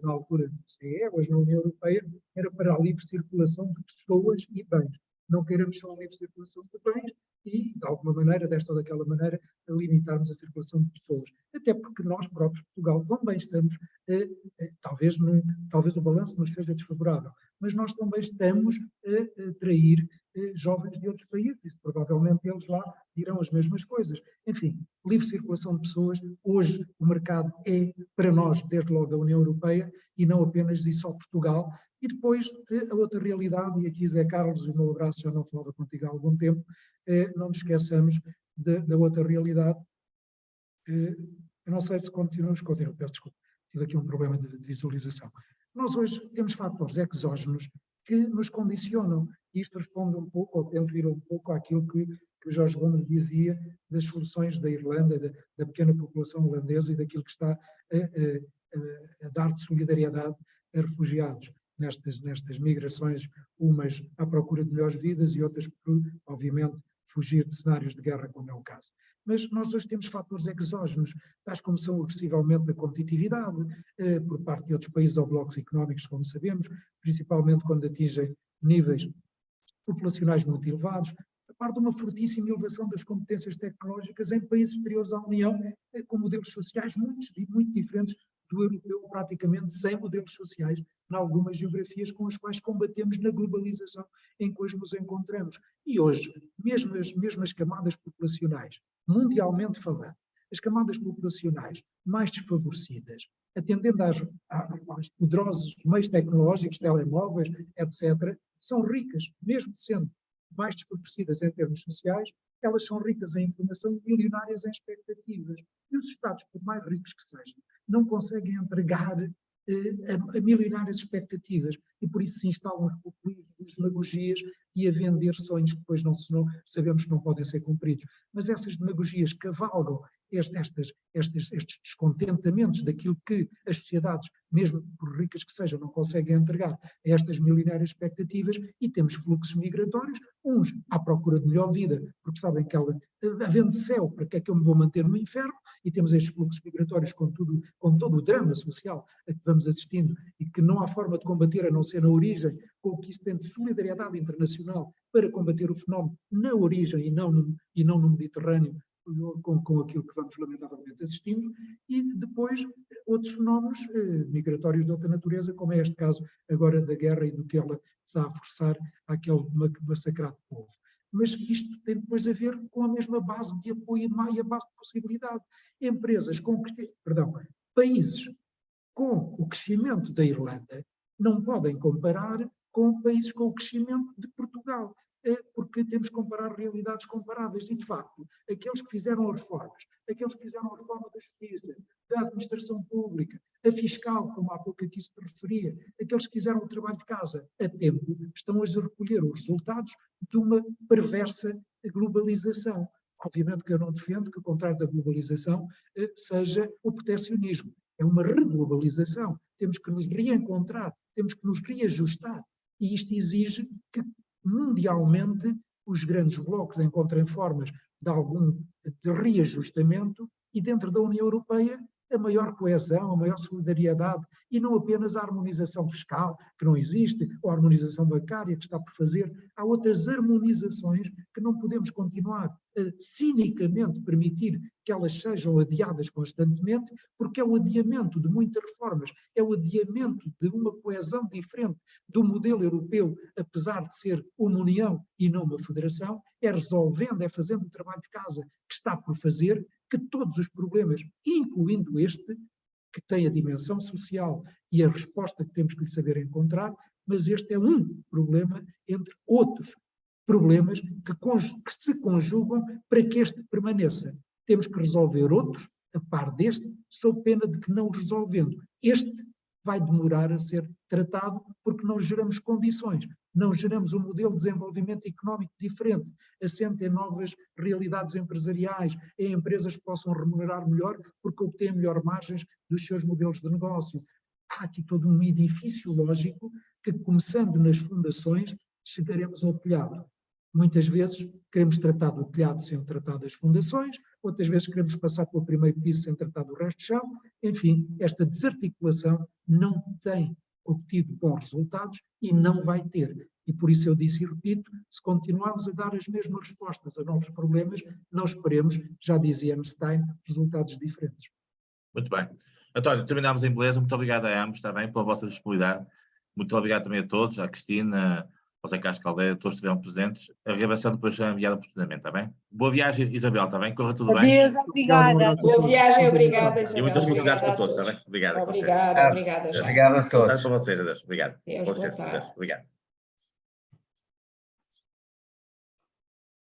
na altura do CE, hoje na União Europeia, era para a livre circulação de pessoas e bens. Não queremos só a livre circulação de bens e, de alguma maneira, desta ou daquela maneira, limitarmos a circulação de pessoas. Até porque nós próprios, Portugal, também estamos, talvez o balanço nos seja desfavorável, mas nós também estamos a atrair jovens de outros países, e provavelmente eles lá dirão as mesmas coisas. Enfim, livre circulação de pessoas, hoje o mercado é, para nós, desde logo a União Europeia, e não apenas e só Portugal. E depois a outra realidade, e aqui Zé Carlos, o meu abraço, já não falava contigo há algum tempo, não nos esqueçamos da outra realidade. Eu não sei se continuo, peço desculpa, tive aqui um problema de visualização. Nós hoje temos fatores exógenos que nos condicionam, e isto responde um pouco, ou tento ir um pouco àquilo que o Jorge Gomes dizia das soluções da Irlanda, da pequena população holandesa e daquilo que está a dar de solidariedade a refugiados nestas migrações, umas à procura de melhores vidas e outras por, obviamente, fugir de cenários de guerra, como é o caso. Mas nós hoje temos fatores exógenos, tais como são o agressivamente da competitividade, por parte de outros países ou blocos económicos, como sabemos, principalmente quando atingem níveis populacionais muito elevados, a parte de uma fortíssima elevação das competências tecnológicas em países exteriores à União, com modelos sociais muito diferentes do europeu, praticamente sem modelos sociais, em algumas geografias com as quais combatemos na globalização em que hoje nos encontramos. E hoje, mesmo as camadas populacionais, mundialmente falando, as camadas populacionais mais desfavorecidas, atendendo aos poderosos meios tecnológicos, telemóveis, etc., são ricas, mesmo sendo mais desfavorecidas em termos sociais, elas são ricas em informação e milionárias em expectativas. E os Estados, por mais ricos que sejam, não conseguem entregar a milionárias expectativas e por isso se instalam os populismos, as demagogias e a vender sonhos que depois não sabemos que não podem ser cumpridos. Mas essas demagogias cavalgam estes descontentamentos daquilo que as sociedades, mesmo por ricas que sejam, não conseguem entregar a estas milionárias expectativas e temos fluxos migratórios, uns à procura de melhor vida, porque sabem que havendo céu, para que é que eu me vou manter no inferno, e temos estes fluxos migratórios com todo o drama social a que vamos assistindo e que não há forma de combater a não ser na origem, com o que isso tem de solidariedade internacional para combater o fenómeno na origem e não no Mediterrâneo, com aquilo que vamos lamentavelmente assistindo, e depois outros fenómenos migratórios de outra natureza, como é este caso agora da guerra e do que ela está a forçar àquele massacrado povo. Mas isto tem depois a ver com a mesma base de apoio e a base de possibilidade. Países com o crescimento da Irlanda não podem comparar com países com o crescimento de Portugal. porque temos que comparar realidades comparáveis e, de facto, aqueles que fizeram as reformas, aqueles que fizeram a reforma da justiça, da administração pública, a fiscal, como há pouco aqui se referia, aqueles que fizeram o trabalho de casa a tempo, estão a recolher os resultados de uma perversa globalização. Obviamente que eu não defendo que o contrário da globalização seja o proteccionismo. É uma reglobalização. Temos que nos reencontrar, temos que nos reajustar. E isto exige que mundialmente os grandes blocos encontrem formas de reajustamento e dentro da União Europeia a maior coesão, a maior solidariedade e não apenas a harmonização fiscal, que não existe, ou a harmonização bancária que está por fazer. Há outras harmonizações que não podemos continuar a cinicamente permitir que elas sejam adiadas constantemente, porque é o adiamento de muitas reformas, é o adiamento de uma coesão diferente do modelo europeu, apesar de ser uma união e não uma federação, é resolvendo, é fazendo o trabalho de casa que está por fazer, que todos os problemas, incluindo este, que tem a dimensão social e a resposta que temos que lhe saber encontrar, mas este é um problema entre outros problemas que se conjugam para que este permaneça. Temos que resolver outros, a par deste, sob pena de que não resolvendo. Este vai demorar a ser tratado porque não geramos condições, não geramos um modelo de desenvolvimento económico diferente, assente em novas realidades empresariais, em empresas que possam remunerar melhor porque obtêm melhor margens dos seus modelos de negócio. Há aqui todo um edifício lógico que, começando nas fundações, chegaremos ao telhado. Muitas vezes queremos tratar do telhado sem tratar das fundações, outras vezes queremos passar pelo primeiro piso sem tratar do resto do chão. Enfim, esta desarticulação não tem obtido bons resultados e não vai ter. E por isso eu disse e repito, se continuarmos a dar as mesmas respostas a novos problemas, não esperemos, já dizia Einstein, resultados diferentes. Muito bem. António, terminamos em beleza. Muito obrigado a ambos, está bem, pela vossa disponibilidade. Muito obrigado também a todos, à Cristina, ao Zé Carlos Caldeira, todos estiveram presentes. A gravação depois será enviada oportunamente, está bem? Boa viagem, Isabel, está bem? Corra tudo bem? Adeus, obrigada. Boa viagem, obrigada, E Isabel. muitas felicidades para Obrigada a todos, está bem? Obrigado. Obrigada, obrigada, João. Obrigado a Boa tarde todos. para vocês, adeus. Obrigado. Deus, Com boa licença, tarde. adeus. Obrigado.